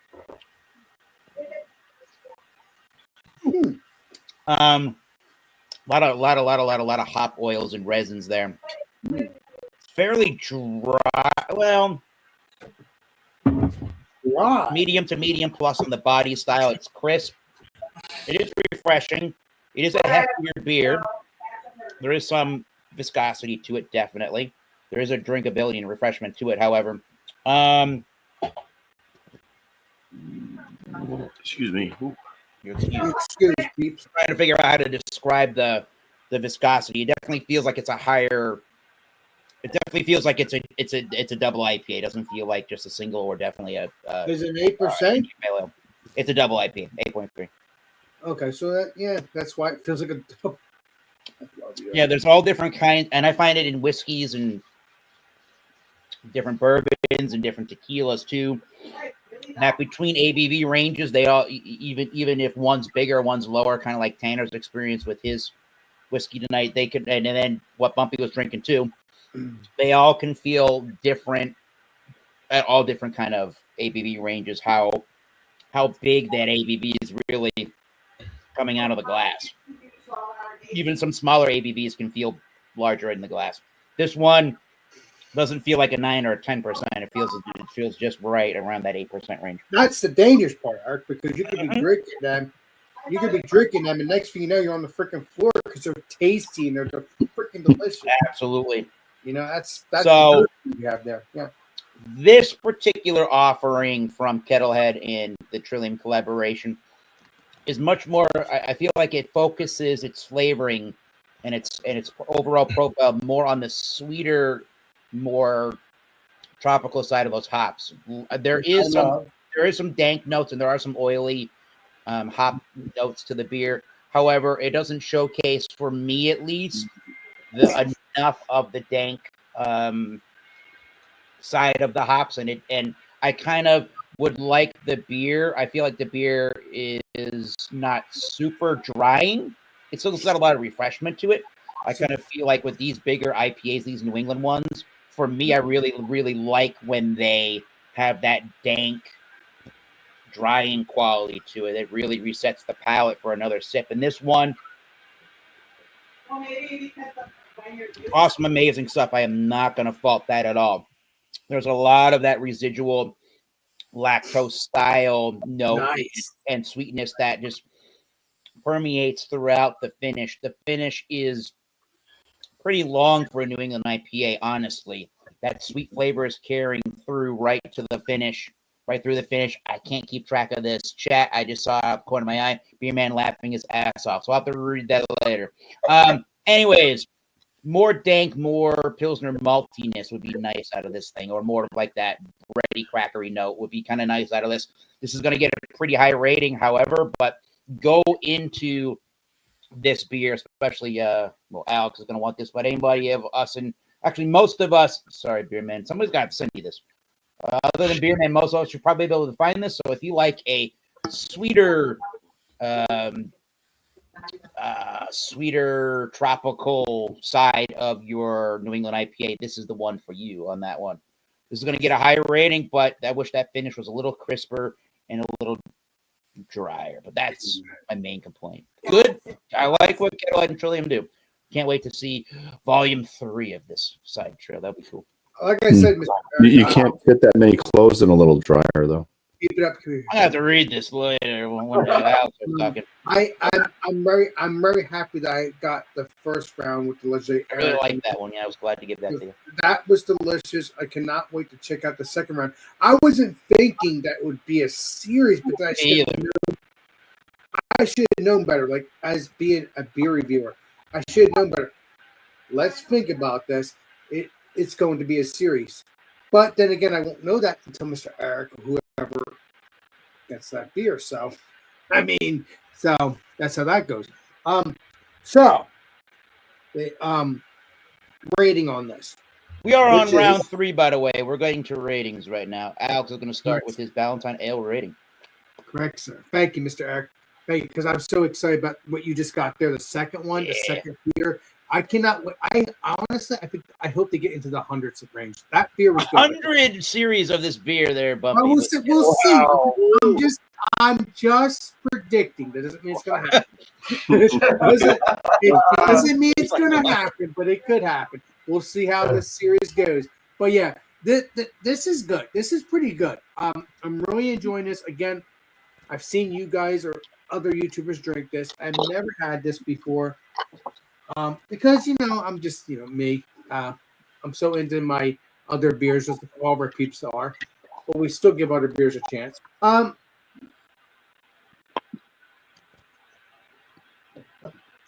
Lot of hop oils and resins there. Fairly dry. Well, medium to medium plus on the body style. It's crisp. It is refreshing. It is a heftier beer. There is some viscosity to it, definitely. There is a drinkability and refreshment to it, however. Excuse me. Excuse peeps. Trying to figure out how to describe the viscosity. It definitely feels like it's a higher. It definitely feels like it's a double IPA. It doesn't feel like just a single or definitely a. Is it 8%? It's a double IPA, 8.3. Okay, so that's why it feels like a double. Yeah, there's all different kinds, and I find it in whiskeys and different bourbons and different tequilas too. That between ABV ranges, they all even if one's bigger, one's lower, kind of like Tanner's experience with his whiskey tonight. They could, and then what Bumpy was drinking too. They all can feel different at all different kind of ABV ranges. How big that ABV is really coming out of the glass. Even some smaller ABVs can feel larger in the glass. This one doesn't feel like a 9 or a 10%. It feels just right around that 8% range. That's the dangerous part, Art, because you could be drinking them. You could be drinking them, and next thing you know, you're on the freaking floor because they're tasty and they're freaking delicious. Absolutely. You know, that's so you have there. Yeah. This particular offering from Kettlehead in the Trillium collaboration is much more. I feel like it focuses its flavoring and its overall profile more on the sweeter, more tropical side of those hops. There is some dank notes and there are some oily hop notes to the beer. However, it doesn't showcase, for me at least, enough of the dank side of the hops, and I kind of would like the beer. I feel like the beer is not super drying. It's still got a lot of refreshment to it. I kind of feel like with these bigger IPAs, these New England ones, for me, I really, really like when they have that dank, drying quality to it. It really resets the palate for another sip. And this one, awesome, amazing stuff. I am not going to fault that at all. There's a lot of that residual lactose style note and sweetness that just permeates throughout the finish. The finish is pretty long for a New England IPA, honestly. That sweet flavor is carrying through right to the finish, right through the finish. I can't keep track of this chat. I just saw out the corner of my eye, Beer Man laughing his ass off. So I'll have to read that later. Anyways, more dank, more Pilsner maltiness would be nice out of this thing, or more like that bready, crackery note would be kind of nice out of this. This is going to get a pretty high rating, however, but go into this beer, especially, Alex is going to want this, but anybody of us, and actually most of us, sorry, Beer Man, somebody's got to send you this. Other than Beer Man, most of us should probably be able to find this. So if you like a sweeter, sweeter tropical side of your New England IPA, this is the one for you on that one. This is going to get a higher rating, but I wish that finish was a little crisper and a little drier. But that's my main complaint. Good. I like what Kettlehead and Trillium do. Can't wait to see volume 3 of this side trail. That'll be cool. Like I said, you can't fit that many clothes in a little dryer, though. Keep it up. I have to read this later when Alex is talking. I'm very happy that I got the first round with the legendary. I really like that one. Yeah, I was glad to give that to you. That was delicious. I cannot wait to check out the second round. I wasn't thinking that would be a series, but I should have known better. Like, as being a beer reviewer, I should have known better. Let's think about this. It's going to be a series. But then again, I won't know that until Mr. Eric or whoever gets that beer. So, I mean, so that's how that goes. So the rating on this. We are on round 3, by the way. We're getting to ratings right now. Alex is going to start with his Valentine Ale rating. Correct, sir. Thank you, Mr. Eric. Thank you, because I'm so excited about what you just got there. The second one, the second beer. I cannot wait. I honestly, I hope they get into the hundreds of range. That beer was good. 100 series of this beer there, Bumpy. We'll see. I'm just predicting. That doesn't mean it's going to happen. It doesn't mean it's going to happen, but it could happen. We'll see how this series goes. But yeah, this is good. This is pretty good. I'm really enjoying this. Again, I've seen you guys other YouTubers drink this. I've never had this before. Because I'm just me. I'm so into my other beers, as all of our peeps are, but we still give other beers a chance.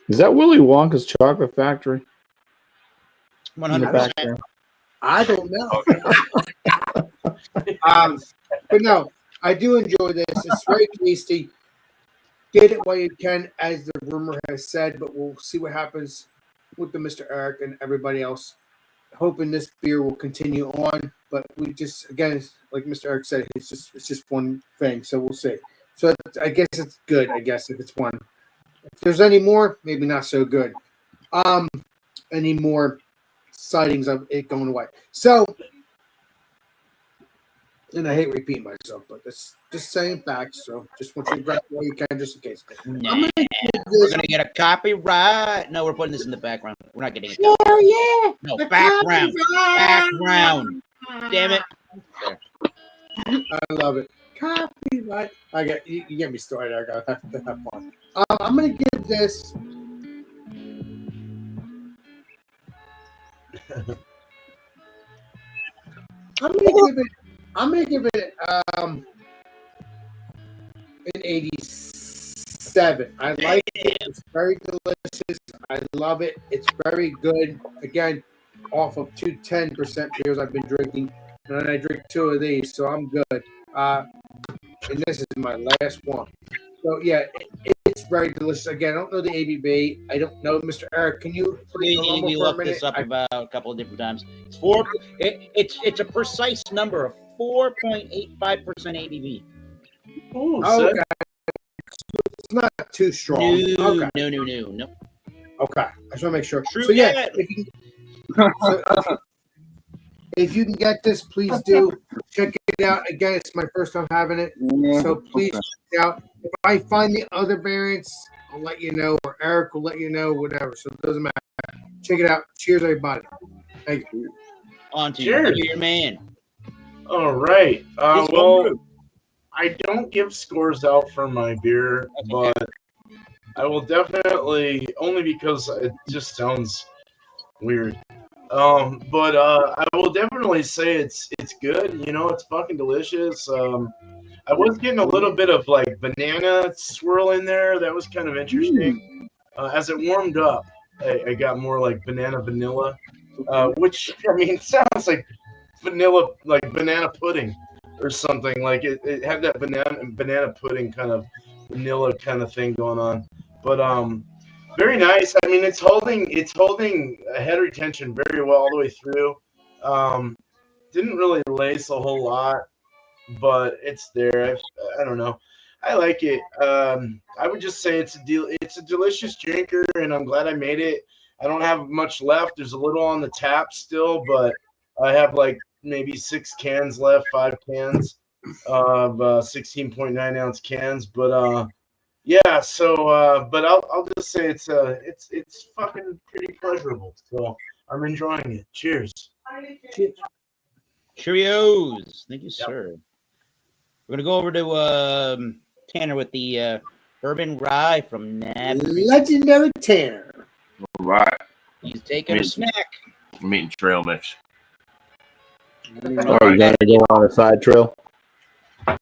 Is that Willy Wonka's chocolate factory? 100%. I don't know. But no, I do enjoy this. It's very tasty. Get it while you can, as the rumor has said, but we'll see what happens with the Mr. Eric and everybody else. Hoping this beer will continue on, but we just, again, like Mr. Eric said, it's just one thing, so we'll see. So I guess it's good. I guess if it's one, if there's any more, maybe not so good. Any more sightings of it going away? So, and I hate repeating myself, but that's just saying facts. So just want you to grab it while you can, just in case. Nah, we're gonna get a copyright. No, we're putting this in the background. We're not getting a copyright. Oh yeah, No, the background. copyright. Background. Damn it. There. I love it. Copyright. You get me started. I gotta have to have fun. I'm gonna give this. I'm gonna give it an 87. I like it. It's very delicious. I love it. It's very good. Again, off of 2 10% beers I've been drinking, and then I drink 2 of these, so I'm good. And this is my last one. So yeah, it's very delicious. Again, I don't know the ABV. I don't know, Mr. Eric. Can you We looked this up about a couple of different times. It's a precise number of 4.85% ABV. Oh, okay. It's not too strong. No, Okay. no. Okay. I just want to make sure. True So yeah, that. if you can get this, please do check it out. Again, it's my first time having it, so please check it out. If I find the other variants, I'll let you know, or Eric will let you know, whatever. So it doesn't matter. Check it out. Cheers, everybody. Thank you. On to Cheers. you, your man. all right. This Well, homebrew. I don't give scores out for my beer, but I will definitely, only because it just sounds weird. But I will definitely say it's good. It's fucking delicious. I was getting a little bit of like banana swirl in there. That was kind of interesting. As it warmed up, I got more like vanilla, which I mean sounds like vanilla, like banana pudding or something. Like it had that banana pudding kind of vanilla kind of thing going on. But very nice. I mean, it's holding head retention very well all the way through. Didn't really lace a whole lot, but it's there. I don't know. I like it. I would just say it's a delicious drinker, and I'm glad I made it. I don't have much left. There's a little on the tap still, but I have like maybe 6 cans left, 5 cans of 16.9 ounce cans. But yeah. So, but I'll just say it's fucking pretty pleasurable. So I'm enjoying it. Cheers. Cheerios. Thank you, sir. We're gonna go over to Tanner with the bourbon rye from Nab. Legendary Tanner. All right. He's taking a snack. I'm eating trail mix. Oh, you gotta go on a side trail. Side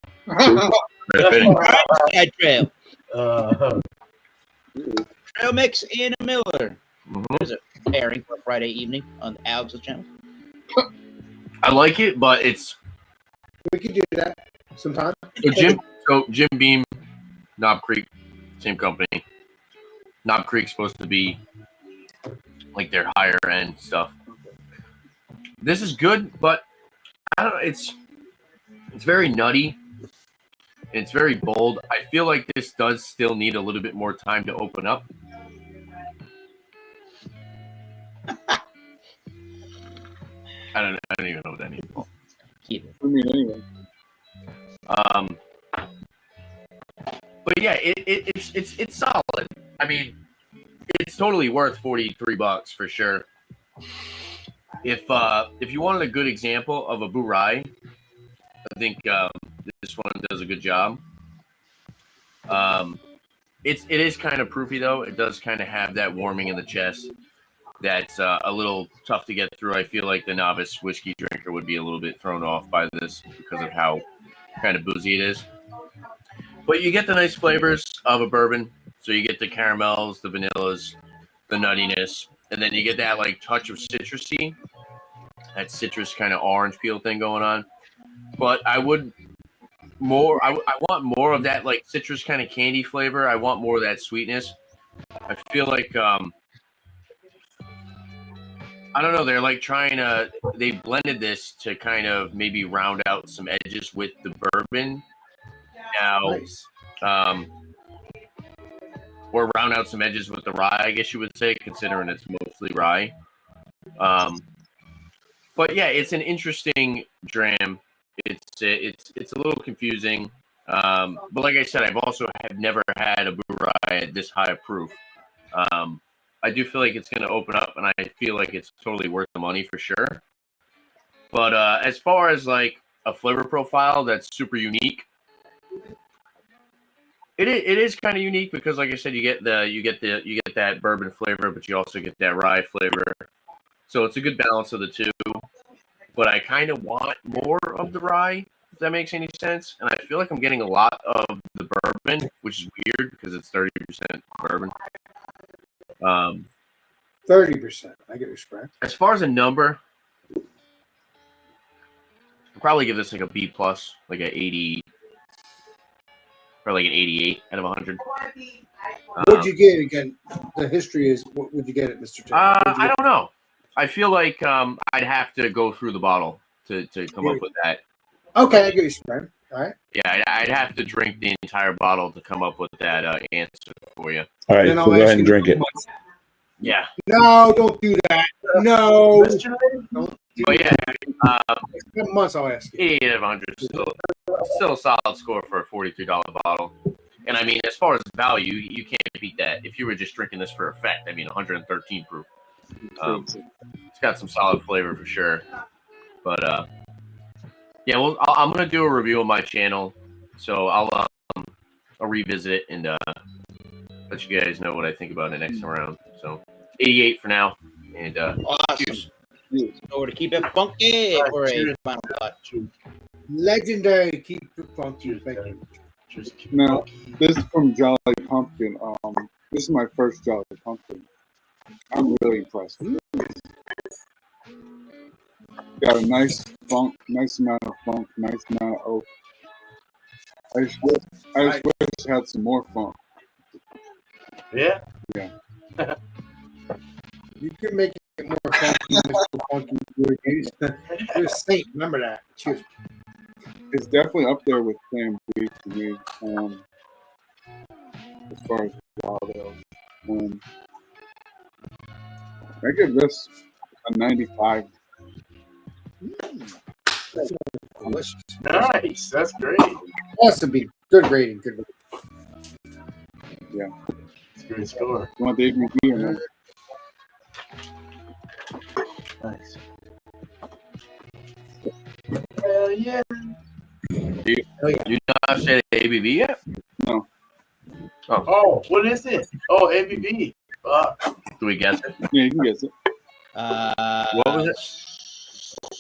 trail. Uh, Trail mix in a Miller. Mhm. There's a pairing for Friday evening on Alex's channel. I like it, but it's We could do that sometime. Jim Beam, Knob Creek, same company. Knob Creek's supposed to be like their higher end stuff. This is good, but I don't know. It's very nutty. It's very bold. I feel like this does still need a little bit more time to open up. I don't even know what that means. Keep it. I mean, anyway. But yeah, it's solid. I mean, it's totally worth $43 for sure. If you wanted a good example of a Burai, I think this one does a good job. it is kind of proofy though. It does kind of have that warming in the chest. That's a little tough to get through. I feel like the novice whiskey drinker would be a little bit thrown off by this because of how kind of boozy it is. But you get the nice flavors of a bourbon. So you get the caramels, the vanillas, the nuttiness, and then you get that like touch of citrusy, that citrus kind of orange peel thing going on. But I would more, I want more of that like citrus kind of candy flavor. I want more of that sweetness. I feel like I don't know. They're like trying to. They blended this to kind of maybe round out some edges with the bourbon. Now, Nice. or round out some edges with the rye, I guess you would say, considering it's mostly rye. But yeah, it's an interesting dram. It's a little confusing. But like I said, I've also have never had a brew rye at this high of proof. I do feel like it's going to open up, and I feel like it's totally worth the money for sure. But as far as like a flavor profile that's super unique, it is kind of unique because, like I said, you get that bourbon flavor, but you also get that rye flavor. So it's a good balance of the two. But I kind of want more of the rye, if that makes any sense. And I feel like I'm getting a lot of the bourbon, which is weird because it's 30% bourbon. 30%. I get respect. As far as a number, I'll probably give this like a B plus, like an 80, or like an 88 out of 100. What'd you get again? The history is what would you get it, Mr. Taylor? I don't know. I feel like I'd have to go through the bottle to come up with that. Okay, I get respect. All right. Yeah, I'd have to drink the entire bottle to come up with that answer for you. All right, Then so I'll go ask ahead and you drink it. Yeah. No, don't do that. No. Don't do But yeah, that. 7 months I'll ask you. 88 out of 100 still a solid score for a $43 bottle. And I mean, as far as value, you can't beat that. If you were just drinking this for effect, I mean, 113 proof. It's got some solid flavor for sure. But yeah, well, I'm gonna do a review on my channel, so I'll revisit it and let you guys know what I think about it next time around. So 88 for now, and Awesome. cheers. So to keep it funky for a cheers. final thought. Legendary. Keep it funky. Thank you. Now, this is from Jolly Pumpkin. This is my first Jolly Pumpkin. I'm really impressed with it. Got a nice funk, nice amount of funk, nice amount of oak. I just wish it had some more funk. Yeah. Yeah. You can make it more funky, Mr. Funky. You're a saint. Remember that. Cheers. It's definitely up there with Sam B to me. As far as wild ales. I give this a 95. Delicious. Nice. That's great. Awesome beat. Good rating. Good rating. Yeah. It's a great score. You want the ABV or no? Nice. Hell yeah. You not say the ABV yet? No. Oh, what is it? Oh, ABV. Do we guess it? Yeah, you can guess it. What was it?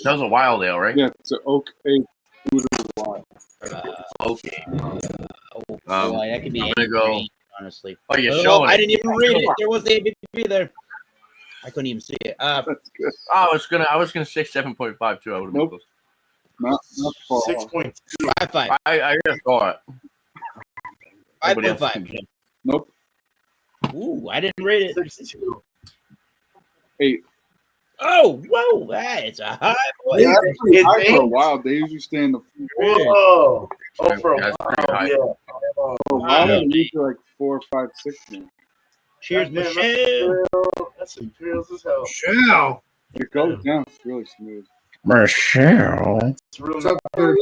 That was a wild ale, right? Yeah, it's an oak aged Buddha wild. Okay. Boy, that could be I'm gonna go. anything, honestly. Oh, you're Oh, showing I it. didn't even read it. There was the ABV there. I couldn't even see it. That's good. Oh, I was gonna say 7.52. I would have been Nope. close. Not far off. 6.2. 5.5. I just thought. 5.5. Nope. Ooh, I didn't read it. 62. 8. Oh, whoa, it's a high boy. Yeah, that's pretty It's high for a eight? while. They usually stay in the Whoa. Oh, for a That's while. pretty high. Yeah. for a while. Yeah. They're usually like 4, 5, 6 now. Cheers, Goddamn, Michelle. That's imperials as hell. Michelle. It goes down. It's really smooth. Michelle. It's real What's up, there?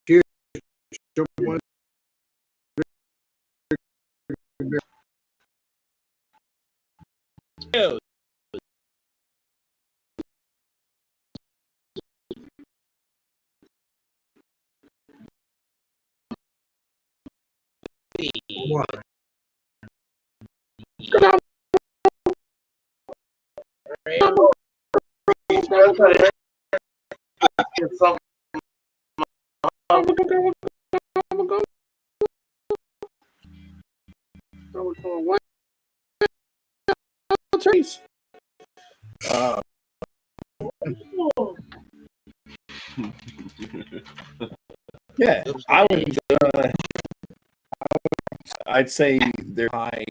Cheers. Cheers. What? Yeah, I would. I'd say they're high,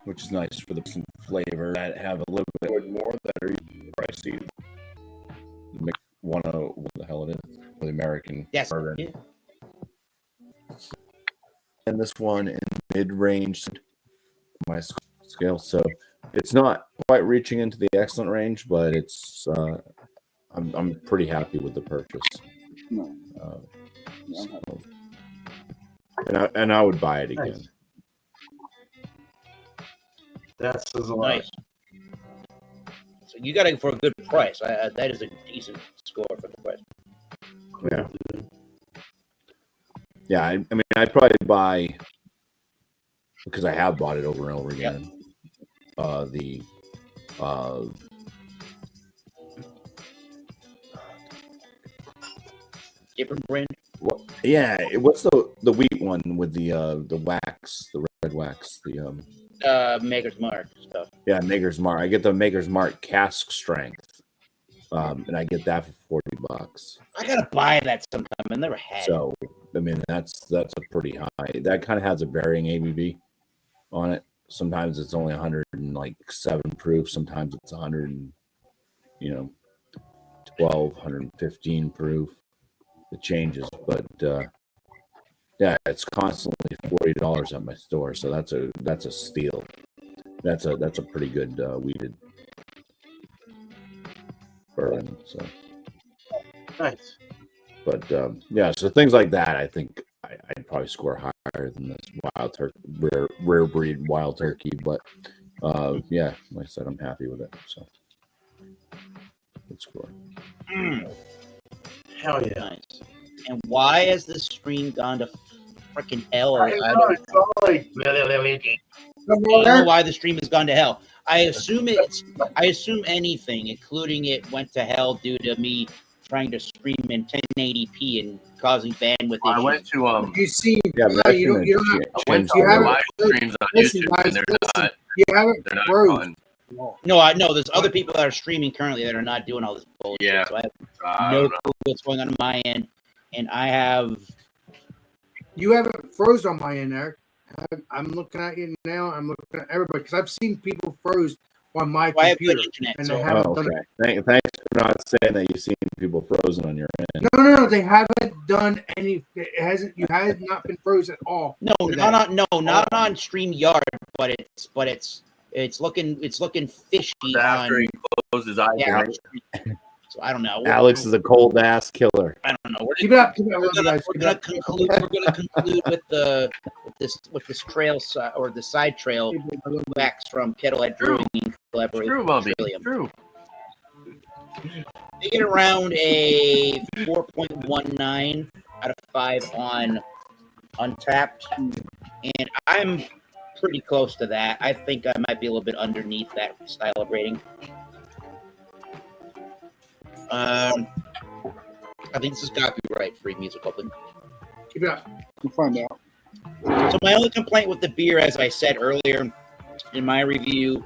which is nice for the some flavor that have a little bit more that are pricey. What the hell it is? The American bourbon. Yeah. And this one in mid-range, my scale. So it's not quite reaching into the excellent range, but it's. I'm pretty happy with the purchase. No. So, and I would buy it again. Nice. That says a lot. Nice. So you got it for a good price. That is a decent score for the price. Yeah. Yeah, I mean, I'd probably buy, because I have bought it over and over again. The Different brand. what's the wheat one with the wax, the red wax, the Maker's Mark stuff. Yeah, Maker's Mark. I get the Maker's Mark cask strength, and I get that for $40. I gotta buy that sometime. I never had. So I mean, that's a pretty high. That kind of has a varying ABV on it. Sometimes it's only 107 proof. Sometimes it's 100, 12, 115 proof. It changes, but yeah, it's constantly $40 at my store. So that's a steal. That's a pretty good wheated bourbon. So Nice. but yeah, so things like that, I think I'd probably score higher than this wild turkey, rare breed wild turkey. But yeah, like I said, I'm happy with it. So good score. Hell yeah. Nice. And why has the stream gone to freaking hell? I know, it's all like I don't know why the stream has gone to hell. I assume anything, including it, went to hell due to me trying to stream in 1080p and causing bandwidth I issues. went to You see, Yeah, but you don't have, I went You to haven't- live streams on listen, YouTube, guys, and they're listen. you haven't not froze. fun. No, I know there's other people that are streaming currently that are not doing all this bullshit. Yeah. So I have I no don't know. clue what's going on my end, and I have. You haven't froze on my end, Eric. I'm looking at you now. I'm looking at everybody because I've seen people froze on my I have good computer. internet. And So they haven't done Okay. Thanks for not saying that you've seen people frozen on your end. No, they haven't done any. It hasn't. You have not been frozen at all. no, today. not on StreamYard, but it's looking fishy After on. he closed his eyes, Yeah, right? so I don't know. Alex is a cold ass killer. I don't know. Keep it up. Keep it up. We're gonna guys. Keep it up. conclude with this trail or the side trail wax from Kettlehead Brewing in collaboration True, with Bobby. Trillium. True. They get around a 4.19 out of 5 on Untapped, and I'm pretty close to that. I think I might be a little bit underneath that style of rating. I think this is copyright-free music open. Keep it up. We'll find out. So my only complaint with the beer, as I said earlier in my review,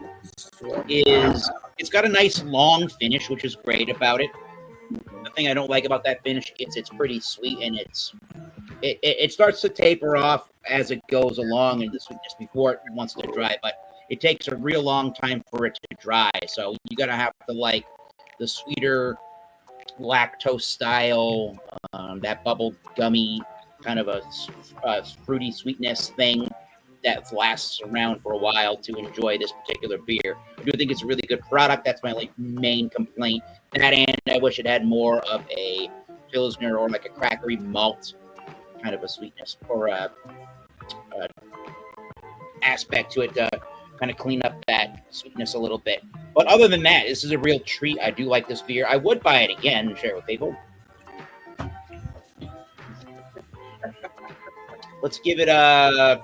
is it's got a nice long finish, which is great about it. The thing I don't like about that finish is it's pretty sweet, and it starts to taper off as it goes along, and the sweetness before it wants to dry, but it takes a real long time for it to dry. So you're gonna have to like the sweeter lactose style, that bubble gummy kind of a fruity sweetness thing that lasts around for a while to enjoy this particular beer. I do think it's a really good product. That's my main complaint. That, and I wish it had more of a Pilsner or like a crackery malt kind of a sweetness or a aspect to it to kind of clean up that sweetness a little bit. But other than that, this is a real treat. I do like this beer. I would buy it again and share it with people. Let's give it a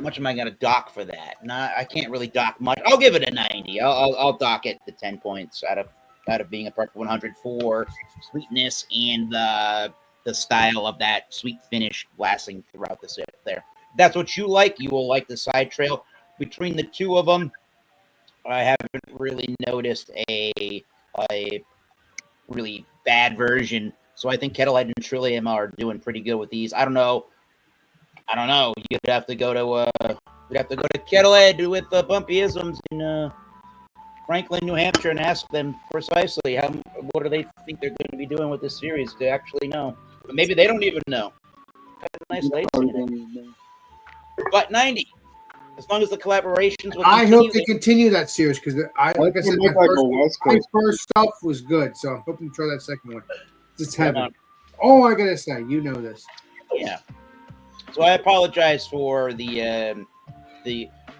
much am I going to dock for that? No, I can't really dock much. I'll give it a 90. I'll dock it the 10 points out of being a perfect 100 for sweetness and the style of that sweet finish lasting throughout the sip there. If that's what you like, you will like the side trail. Between the two of them, I haven't really noticed a really bad version. So I think Kettlehead and Trillium are doing pretty good with these. I don't know. You'd have to go to Kettlehead with the Bumpyisms in Franklin, New Hampshire, and ask them precisely what do they think they're going to be doing with this series to actually know. But maybe they don't even know. Nice lady. But 90. As long as the collaborations will I continue. hope they continue that series because like I said, my first stuff was good, so I'm hoping to try that second one. Just heaven. Oh, I gotta say, you know this. Yeah. So I apologize for the.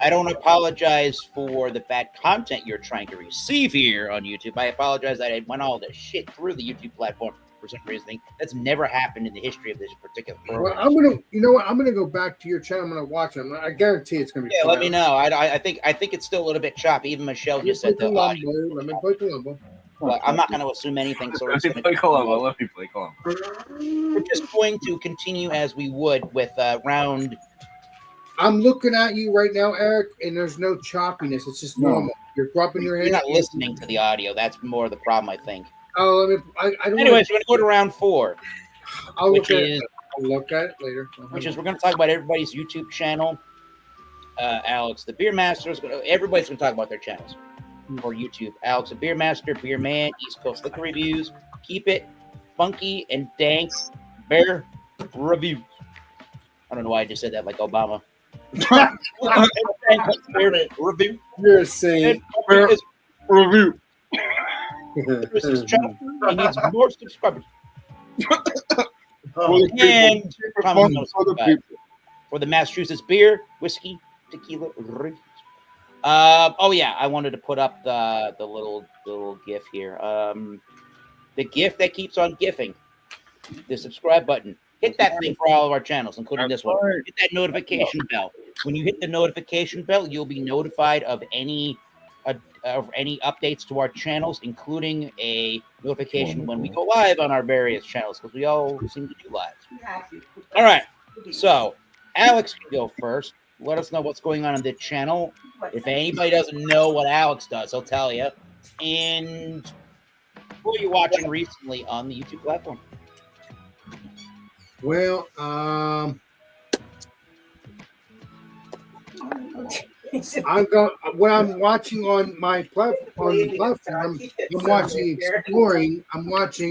I don't apologize for the bad content you're trying to receive here on YouTube. I apologize that I went all this shit through the YouTube platform for some reason. That's never happened in the history of this particular program. Well, I'm gonna go back to your channel. I'm gonna watch it. I guarantee it's gonna be. Yeah, let me know. I think it's still a little bit choppy. Even Michelle just said the audio. Let me play Columbo. But I'm not going to assume anything. So Let me play Columbo. We're just going to continue as we would with round. I'm looking at you right now, Eric, and there's no choppiness. It's just normal. You're dropping your hand. You're not listening to the audio. That's more the problem, I think. Oh, I don't. Anyways, we're going to go to round 4. I'll look at it later. Which is we're going to talk about everybody's YouTube channel. Alex, the Beer Masters. Everybody's going to talk about their channels for YouTube. Alex, the Beer Master, Beer Man, East Coast Liquor Reviews. Keep it funky and dank. Bear Reviews. I don't know why I just said that like Obama. Review. You're saying review. His channel. He needs more subscribers. And for the Massachusetts beer, whiskey, tequila reviews. Oh yeah, I wanted to put up the little GIF here. The GIF that keeps on gifting. The subscribe button. Hit that thing for all of our channels, including this one. Hit that notification bell. When you hit the notification bell, you'll be notified of any updates to our channels, including a notification when we go live on our various channels, because we all seem to do lives. All right, so Alex can go first. Let us know what's going on the channel. If anybody doesn't know what Alex does, he'll tell you. And who are you watching recently on the YouTube platform? Well, what I'm watching on my platform. I'm watching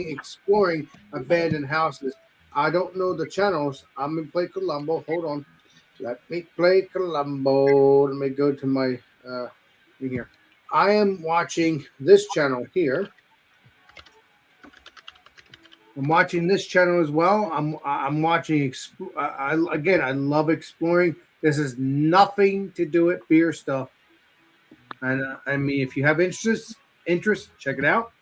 exploring abandoned houses. I don't know the channels. I'm in Play Columbo. Hold on. Let me play Columbo. Let me go to my here. I am watching this channel here. I'm watching this channel as well. I'm watching. I love exploring. This is nothing to do with beer stuff. And I mean, if you have interest, check it out.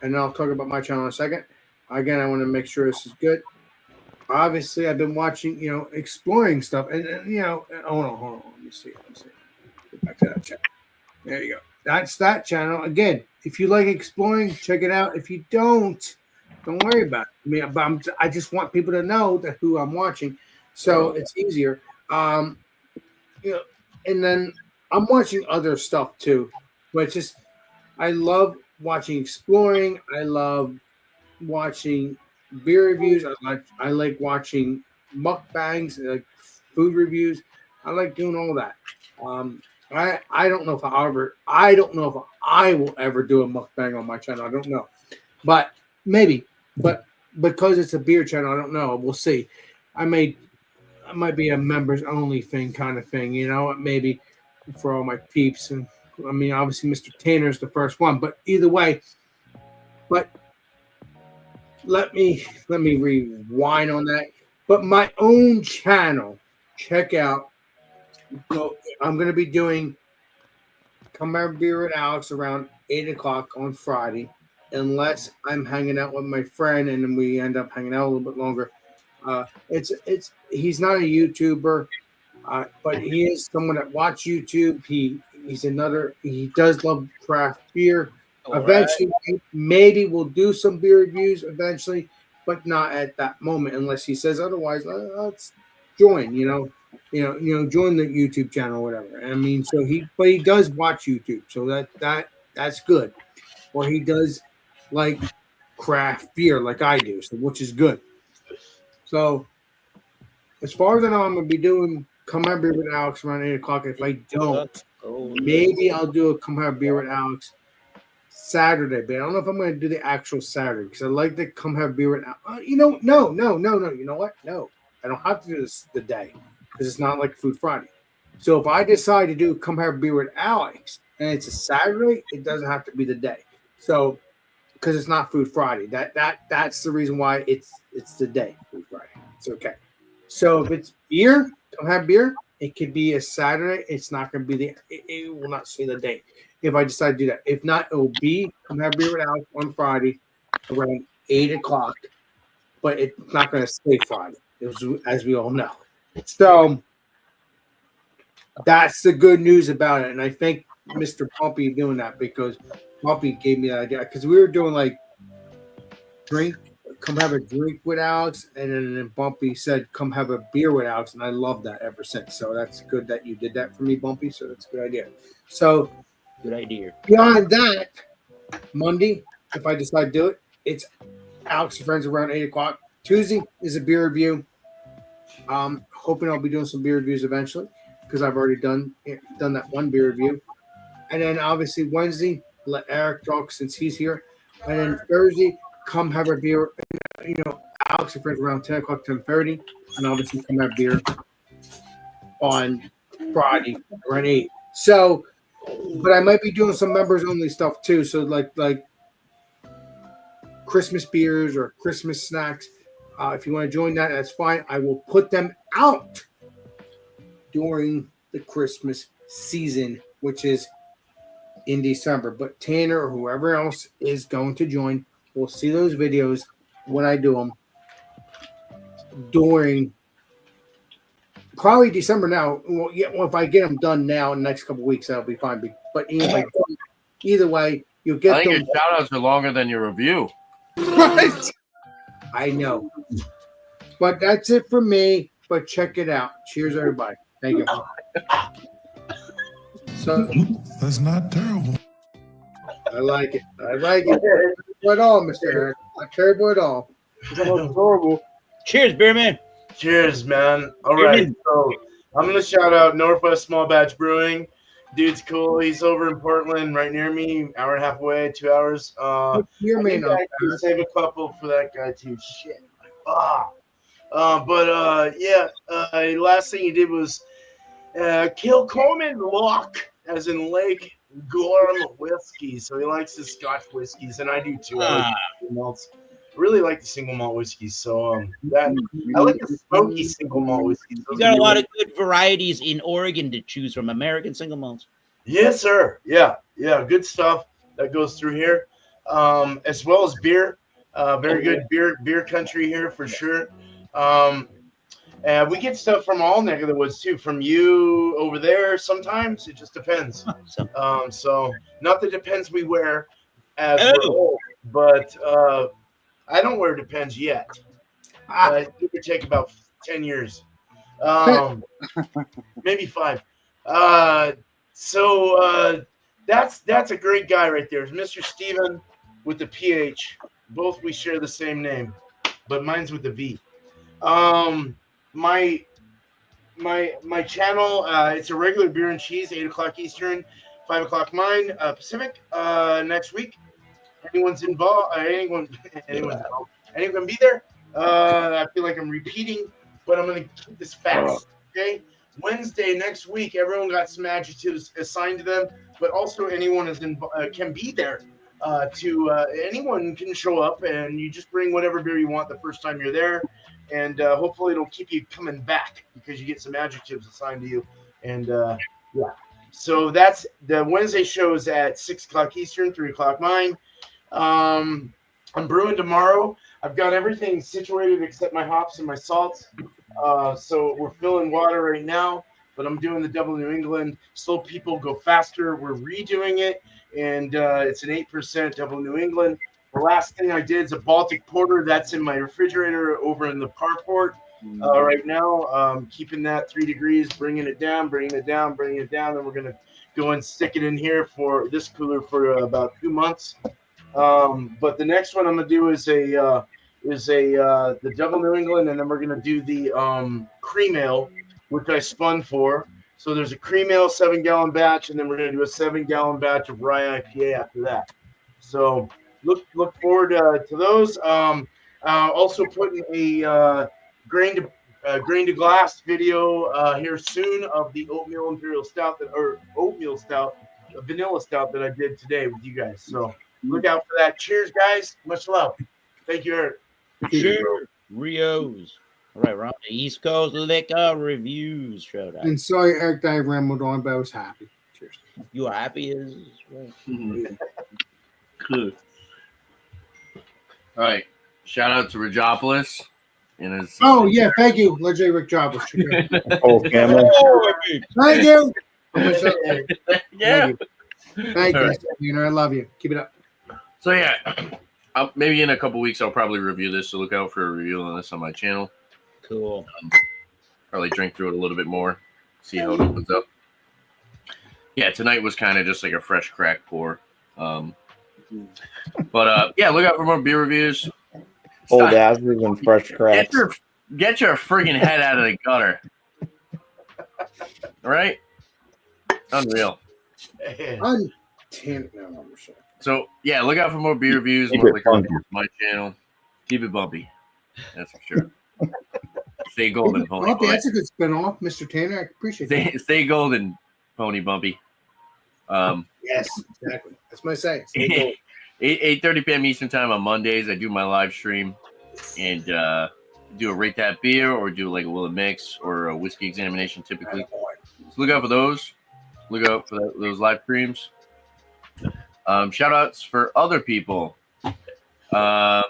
And I'll talk about my channel in a second. Again, I want to make sure this is good. Obviously, I've been watching, exploring stuff. And hold on. Let me see. Get back to that channel. There you go. That's that channel. Again, if you like exploring, check it out. If you don't worry about it. I mean, I just want people to know that who I'm watching, so it's easier. And then I'm watching other stuff too, but I love watching exploring. I love watching beer reviews. I like watching mukbangs, like food reviews. I like doing all that. I don't know if I will ever do a mukbang on my channel. I don't know, but maybe. But because it's a beer channel, I don't know. We'll see. I might be a members only thing kind of thing, maybe for all my peeps. And I mean, obviously, Mr. Tanner's the first one, but either way. But let me rewind on that. But my own channel, check out. I'm going to be doing Come Have Beer with Alex around 8:00 on Friday. Unless I'm hanging out with my friend and then we end up hanging out a little bit longer. He's not a YouTuber. But he is someone that watch YouTube. He does love craft beer. Eventually, maybe we'll do some beer reviews eventually, but not at that moment unless he says otherwise. Let's join, join the YouTube channel or whatever. I mean, but he does watch YouTube, so that's good. Or he does like craft beer like I do, so which is good. So as far as I know, I'm gonna be doing Come Have Beer with Alex around 8 o'clock. If I don't, maybe I'll do a Come Have Beer with Alex Saturday, but I don't know if I'm going to do the actual Saturday because I like to Come Have Beer with Alex. No. You know what? No, I don't have to do this the day because it's not like Food Friday. So if I decide to do Come Have Beer with Alex and it's a Saturday, it doesn't have to be the day. So because it's not Food Friday, that's the reason why it's the day Food Friday. It's okay. So if it's beer, Come Have Beer. It could be a Saturday. It's not going to be it will not say the date if I decide to do that. If not, it will be Come Have Beer with Alex on Friday around 8 o'clock. But it's not going to say Friday, as we all know. So that's the good news about it. And I thank Mr. Bumpy doing that because Bumpy gave me that idea. Because we were doing like come have a drink with Alex, and then Bumpy said, come have a beer with Alex, and I love that ever since. So that's good that you did that for me, Bumpy. So that's a good idea. So good idea. Beyond that, Monday, if I decide to do it, it's Alex and Friends around 8 o'clock. Tuesday is a beer review. Hoping I'll be doing some beer reviews eventually because I've already done that one beer review. And then obviously Wednesday, let Eric talk since he's here. And then Thursday, come have a beer. Alex and Friends around 10 o'clock, 10:30, and obviously come have beer on Friday around 8. So, but I might be doing some members only stuff too. So like Christmas beers or Christmas snacks. If you want to join that, that's fine. I will put them out during the Christmas season, which is in December. But Tanner or whoever else is going to join will see those videos when I do them during probably December now. Well, if I get them done now in the next couple of weeks, that'll be fine. But either way, you'll get I think them. your shout outs are longer than your review. Right. I know. But that's it for me. But check it out. Cheers, everybody. Thank you. So That's not terrible. I like it. Terrible at all, Mr. Eric. Not terrible at all. Horrible. Cheers, beer man. Cheers, man. All right. So I'm going to shout out Northwest Small Batch Brewing. Dude's cool. He's over in Portland, right near me, hour and a half away, 2 hours. I think I can save a couple for that guy, too. Shit. Last thing he did was Kilcoman Lock, as in Lake Gorm whiskey. So he likes the Scotch whiskeys, and I do too. I like single malts. Really like the single malt whiskeys. So I like the smoky single malt whiskeys. You got a lot of good varieties in Oregon to choose from. American single malts. Yes, sir. Yeah, good stuff that goes through here, as well as beer. Very good beer country here for sure. And we get stuff from all neck of the woods too. From you over there, sometimes it just depends. So not the Depends we wear as we're old, but I don't wear Depends yet. It would take about 10 years, maybe 5. That's a great guy right there. Mr. Steven with the PH. Both we share the same name, but mine's with the V. My channel, it's a regular beer and cheese, 8 o'clock Eastern, 5 o'clock mine, Pacific, next week. Anyone's involved, anyone's involved. Anyone be there? I feel like I'm repeating, but I'm going to keep this fast, okay? Wednesday next week, everyone got some adjectives assigned to them, but also anyone can be there. Anyone can show up, and you just bring whatever beer you want the first time you're there, and hopefully it'll keep you coming back because you get some adjectives assigned to you. And so that's the Wednesday shows at 6 o'clock Eastern, 3 o'clock mine. I'm brewing tomorrow. I've got everything situated except my hops and my salts. So we're filling water right now. but I'm doing the Double New England. Slow People Go Faster. We're redoing it, and it's an 8% Double New England. The last thing I did is a Baltic Porter. That's in my refrigerator over in the carport right now. Keeping that 3 degrees, bringing it down. Then we're going to go and stick it in here for this cooler for about 2 months. But the next one I'm going to do is the Double New England, and then we're going to do the cream ale, which I spun for. So there's a cream ale 7-gallon batch, and then we're going to do a 7-gallon batch of rye IPA after that. So look forward to those. Also putting a grain to glass video here soon of the oatmeal imperial stout vanilla stout that I did today with you guys. So look out for that. Cheers, guys. Much love. Thank you, Eric. Sure. Rios. All right, we're on the East Coast liquor reviews. Shout out. And sorry, Eric, that I rambled on, but I was happy. Cheers. You are happy as well. Good. All right. Shout out to Rajopolis. And his, Oh, yeah. Thank you, legendary Rick Jobs. Whole family. Thank you. Yeah. Thank All you. right. You know, I love you. Keep it up. So yeah, maybe in a couple weeks I'll probably review this. So look out for a review on this on my channel. Cool. Probably drink through it a little bit more, see how it opens up. Yeah, tonight was kind of just like a fresh crack pour. But yeah, look out for more beer reviews. Old asses and fresh cracks. Get your friggin' head out of the gutter. All right? Unreal. I'm So yeah, look out for more beer reviews. Keep More it liquor bumpy. reviews on my channel. Keep it bumpy. That's for sure. Stay golden, pony. Okay, that's a good spin-off, Mr. Tanner. I appreciate that. Stay golden, pony bumpy. Yes, exactly. That's my saying. Stay gold. 8:30 p.m. Eastern time on Mondays. I do my live stream and do a rate that beer or do like a Will It Mix or a whiskey examination typically. So look out for those. Look out for those live streams. Shout outs for other people. Let's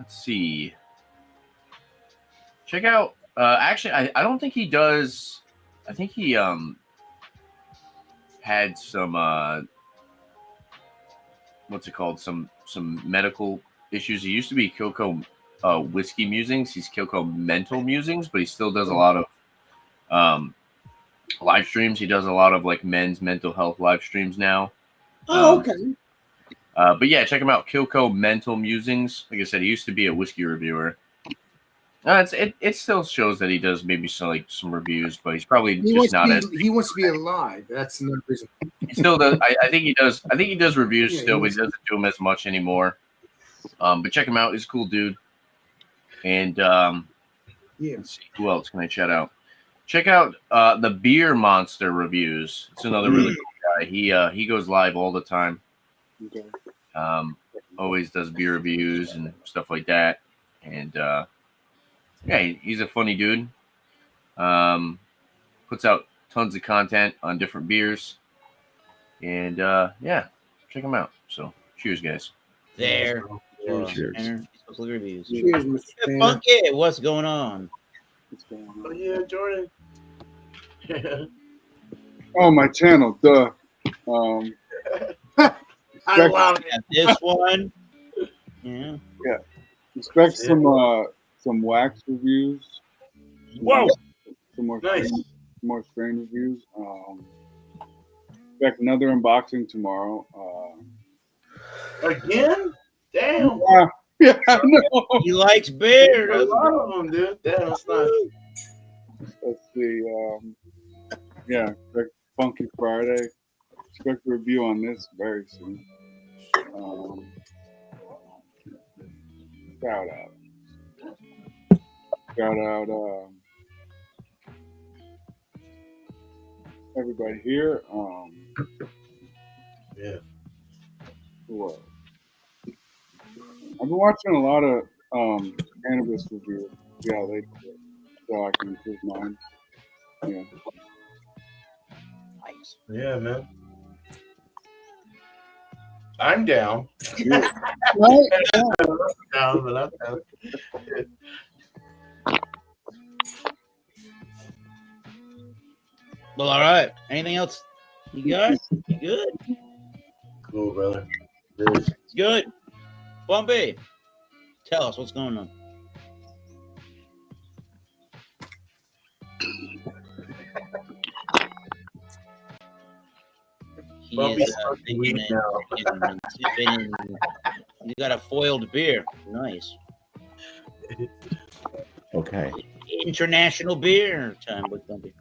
see. Check out. Actually, I don't think he does. I think he had some what's it called? Some medical issues. He used to be Kyoko Whiskey Musings. He's Kyoko Mental Musings, but he still does a lot of live streams. He does a lot of like men's mental health live streams now. Oh, okay. But yeah, check him out. Kyoko Mental Musings. Like I said, he used to be a whiskey reviewer. It still shows that he does maybe some reviews, but he's probably He just not as. He wants to be alive. That's another reason. He still does. I think he does. I think he does reviews Yeah, still, he but he doesn't do them as much anymore. But check him out. He's a cool dude. And Yeah. let's see, who else can I shout out? Check out the Beer Monster reviews. It's another really cool guy. He goes live all the time. Okay. Always does beer reviews and stuff like that. And yeah, he's a funny dude. Puts out tons of content on different beers. And yeah, check him out. So cheers, guys. There. Cheers. Tanner, Facebook reviews. Cheers, Mr. Hey, Tanner. Funky, what's going on? What's going on? Oh yeah, Jordan. Oh, my channel, duh. I love it. Got this one. Yeah. Expect some wax reviews. Whoa. Some more Nice. strain, more strain reviews. Expect another unboxing tomorrow. Again? Damn. Yeah, I know. He likes beer. A doesn't lot of them, dude. Damn, that's nice. Let's see. Yeah, expect Funky Friday. Expect a review on this very soon. Shout out everybody here. Yeah. Who else? I've been watching a lot of cannabis reviews. See how they do it, so I can improve mine. Yeah. Nice. Yeah, man. I'm down. Yeah. Down, but I'm down. Well, all right. Anything else you got? You good? Cool, brother. This. Good. Bumpy, tell us what's going on. He Bumpy's is smoking thinking weed and now. drinking and sipping, and you got a foiled beer. Nice. Okay. International beer time with Bumpy.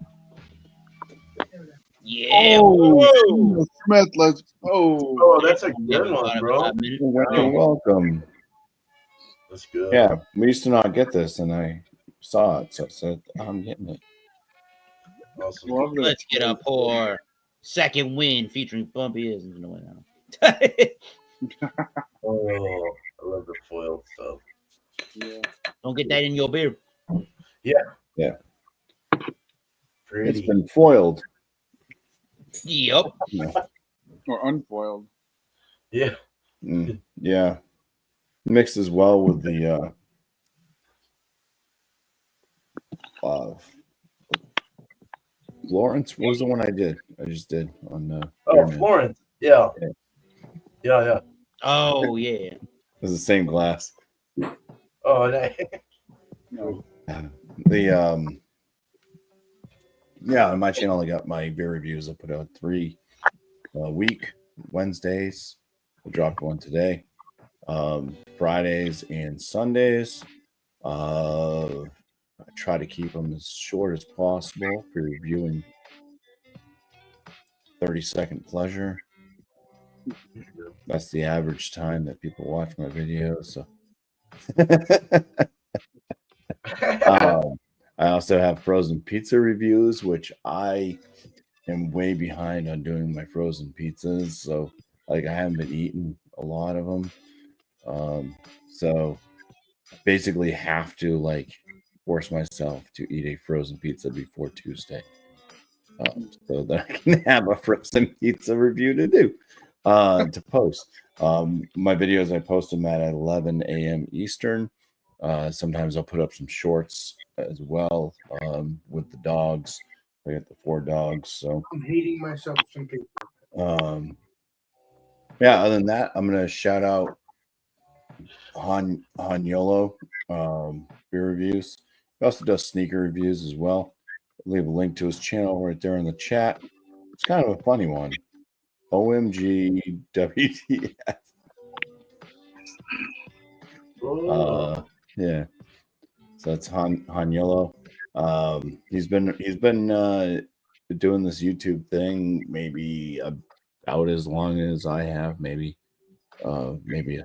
Yeah. Oh, Whoa. Smith, let's. Oh, that's a Never good thought one, of bro. that minute. You're welcome. That's good. Yeah, we used to not get this, and I saw it, so I said, I'm getting it. Awesome. Love it. Let's get a pour. Second win featuring Bumpy is no way now. Oh, I love the foiled stuff. Yeah. Don't get that in your beer. Pretty. It's been foiled. Yep. Or unfoiled. Yeah. Yeah. Mixes well with the Florence. What was the one I just did on Oh, Florence. Yeah. Yeah. Oh yeah. It was the same glass. Oh, nice. No. The yeah, on my channel I got my beer reviews. I put out 3 a week, Wednesdays. I dropped one today. Fridays and Sundays. I try to keep them as short as possible for reviewing 30-second pleasure. That's the average time that people watch my videos. So I also have frozen pizza reviews, which I am way behind on doing my frozen pizzas. So like I haven't been eating a lot of them. So basically have to like force myself to eat a frozen pizza before Tuesday. So that I can have a frozen pizza review to do, to post. My videos, I post them at 11 a.m. Eastern. Sometimes I'll put up some shorts as well with the dogs. I got the 4 dogs. So I'm hating myself. Some people. yeah, other than that, I'm going to shout out Han Yolo beer reviews. He also does sneaker reviews as well. I'll leave a link to his channel right there in the chat. It's kind of a funny one. OMG WTF. Yeah. So that's Han Yolo. He's been doing this YouTube thing maybe about as long as I have, maybe a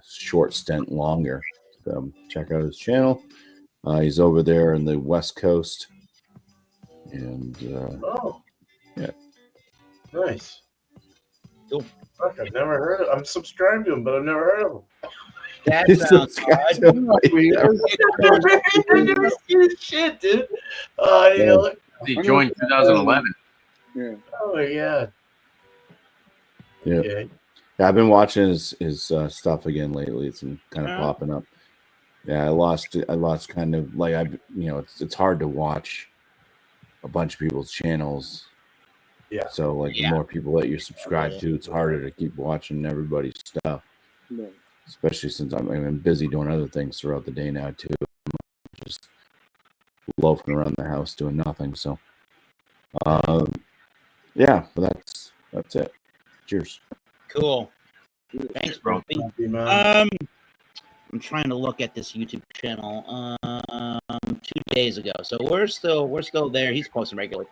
short stint longer. So check out his channel. He's over there in the West Coast. And yeah. Nice. Cool. Fuck, I've never heard of. I'm subscribed to him, but I've never heard of him. That sounds odd. I never seen his shit, dude. You know. He joined 2011. Yeah. Oh my god. Yeah. Okay. Yeah, I've been watching his stuff again lately. It's been kind of popping up. Yeah, I lost kind of like it's hard to watch a bunch of people's channels. Yeah. So like the more people that you subscribe to, it's harder to keep watching everybody's stuff. Yeah. Especially since I'm busy doing other things throughout the day now too. I'm just loafing around the house doing nothing. So yeah, but that's it. Cheers. Cool. Thanks, bro. I'm trying to look at this YouTube channel 2 days ago. So we're still there. He's posting regularly.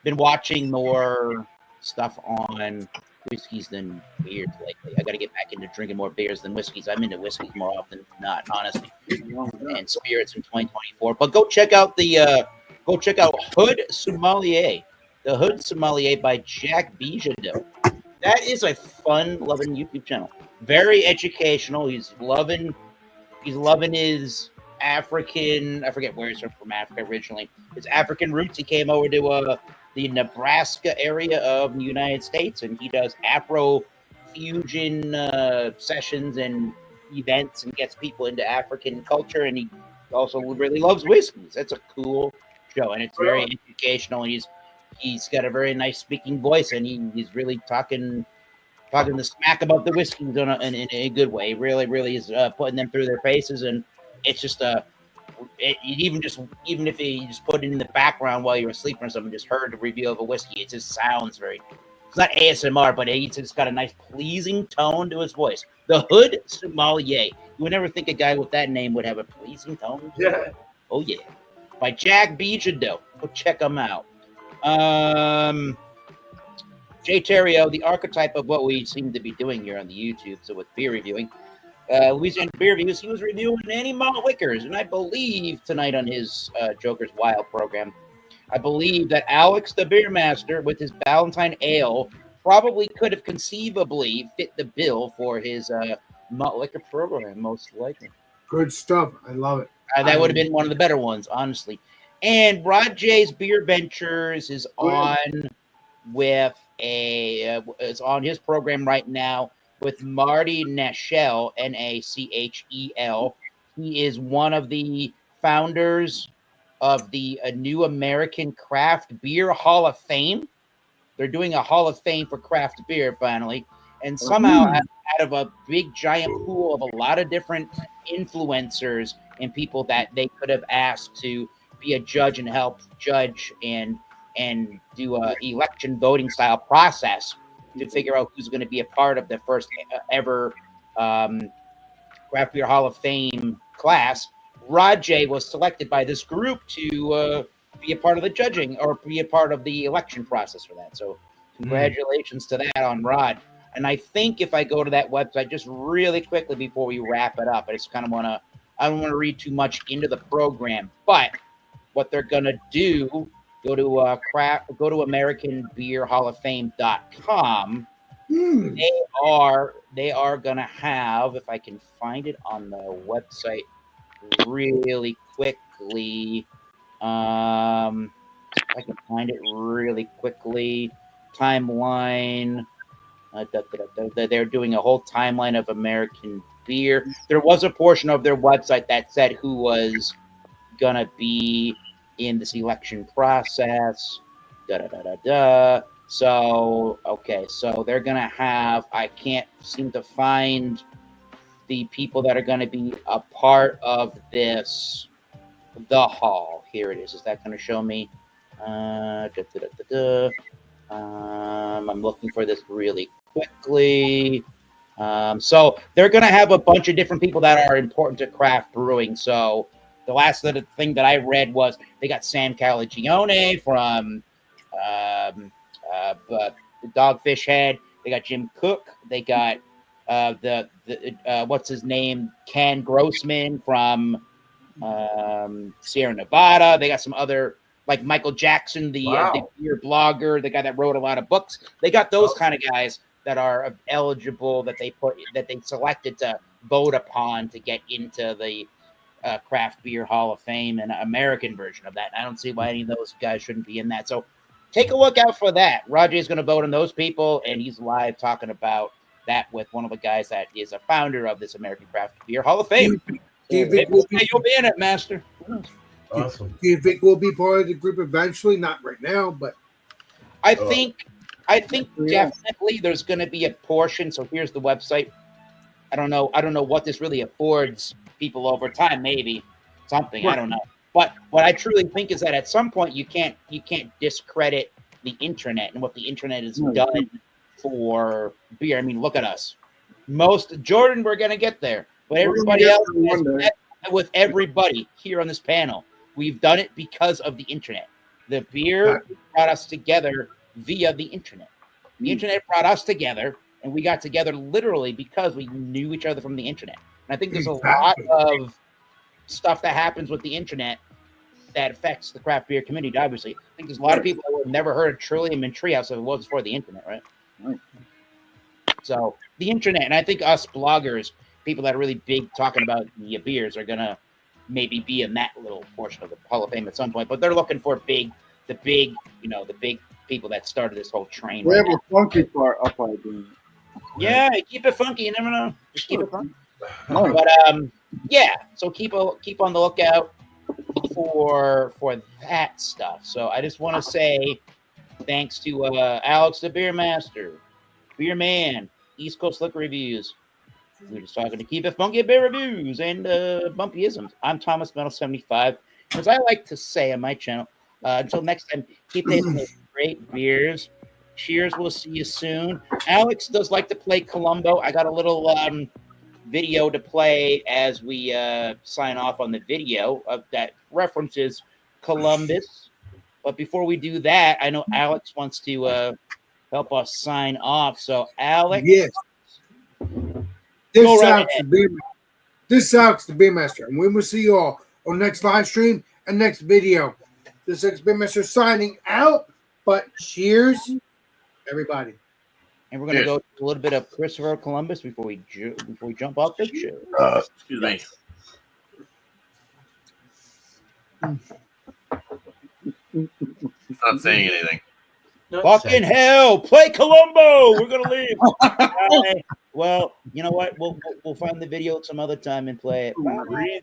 Been watching more stuff on whiskeys than beers lately. I got to get back into drinking more beers than whiskeys. I'm into whiskeys more often than not, honestly, and spirits in 2024. But go check out Hood Sommelier, the Hood Sommelier by Jack Bijado. That is a fun-loving YouTube channel. Very educational. He's loving his African. I forget where he's from Africa originally. His African roots. He came over to the Nebraska area of the United States, and he does Afro fusion sessions and events, and gets people into African culture. And he also really loves whiskeys. That's a cool show, and it's very educational. And he's got a very nice speaking voice, and he's really talking the smack about the whiskeys in a good way. Really, really is putting them through their paces, and it's just even if you just put it in the background while you're asleep or something, just heard a review of a whiskey, it just sounds very. It's not ASMR, but it's just got a nice pleasing tone to his voice. The Hood Sommelier. You would never think a guy with that name would have a pleasing tone. Yeah. Oh yeah, by Jack Bijado. Go check him out. Jay Terrio, the archetype of what we seem to be doing here on the YouTube. So with beer reviewing, Louisiana Beer Reviews, he was reviewing Annie Malt Liquors, and I believe tonight on his Joker's Wild program, I believe that Alex the Beer Master with his Valentine Ale probably could have conceivably fit the bill for his malt liquor program, most likely. Good stuff. I love it. That would have been one of the better ones, honestly. And Rod J's Beer Ventures is on with is on his program right now with Marty Nachel, Nachel. He is one of the founders of the New American Craft Beer Hall of Fame. They're doing a Hall of Fame for craft beer finally, and somehow out of a big giant pool of a lot of different influencers and people that they could have asked to be a judge and help judge and do a election voting style process to figure out who's going to be a part of the first ever Craft Beer Hall of Fame class. Rod J was selected by this group to be a part of the judging or be a part of the election process for that. So congratulations to that on Rod. And I think if I go to that website just really quickly before we wrap it up, I just kind of I don't want to read too much into the program, but what they're going to do, go to AmericanBeerHallOfFame.com. They are going to have, if I can find it on the website really quickly, I can find it really quickly. Timeline. They're doing a whole timeline of American beer. There was a portion of their website that said who was gonna be in this election process. So okay, so they're gonna have. I can't seem to find the people that are going to be a part of this. The hall. Here it is. Is that going to show me? I'm looking for this really quickly. So they're going to have a bunch of different people that are important to craft brewing. So the last thing that I read was they got Sam Calagione from the Dogfish Head. They got Jim Cook. They got what's his name? Ken Grossman from Sierra Nevada. They got some other, like Michael Jackson, the beer blogger, the guy that wrote a lot of books. They got those kind of guys that are eligible that they selected to vote upon to get into the Craft Beer Hall of Fame and American version of that. I don't see why any of those guys shouldn't be in that. So take a look out for that. Roger is going to vote on those people, and he's live talking about that with one of the guys that is a founder of this American Craft Beer Hall of Fame. You'll be in it, Master. Awesome. Do you think we'll be part of the group eventually? Not right now, but I think definitely there's going to be a portion. So here's the website. I don't know what this really affords people over time. Maybe something. I don't know. But what I truly think is that at some point you can't discredit the internet and what the internet has done for beer. I mean, look at us. Jordan, we're going to get there. But everybody else, with everybody here on this panel, we've done it because of the internet. The beer brought us together via the internet. The internet brought us together, and we got together literally because we knew each other from the internet. And I think there's a lot of stuff that happens with the internet that affects the craft beer community. Obviously, I think there's a lot of people that would have never heard of Trillium and Treehouse if it wasn't for the internet, right? So the internet, and I think us bloggers, people that are really big talking about the beers, are gonna maybe be in that little portion of the Hall of Fame at some point. But they're looking for the big people that started this whole train. We have a funky part up our game. Yeah, keep it funky. You never know. Just keep it funky. But yeah. So keep on the lookout for that stuff. So I just want to say thanks to Alex the Beer Master, Beer Man, East Coast Liquor Reviews. We were just talking to Keep It Funky Beer Reviews and Bumpyisms. I'm Thomas Metal 75. As I like to say on my channel, until next time, keep tasting those great beers. Cheers. We'll see you soon. Alex does like to play Columbo. I got a little video to play as we sign off on the video that references Columbus. But before we do that, I know Alex wants to help us sign off. So, Alex. Yes. This sucks the Beer Master. And we will see you all on next live stream and next video. This is Beer Master signing out. But cheers, everybody. And we're going to go to a little bit of Christopher Columbus before we jump off the show. Excuse me. Not saying anything. Fucking hell! Play Columbo. We're gonna leave. Well, you know what? We'll find the video some other time and play it. Bye.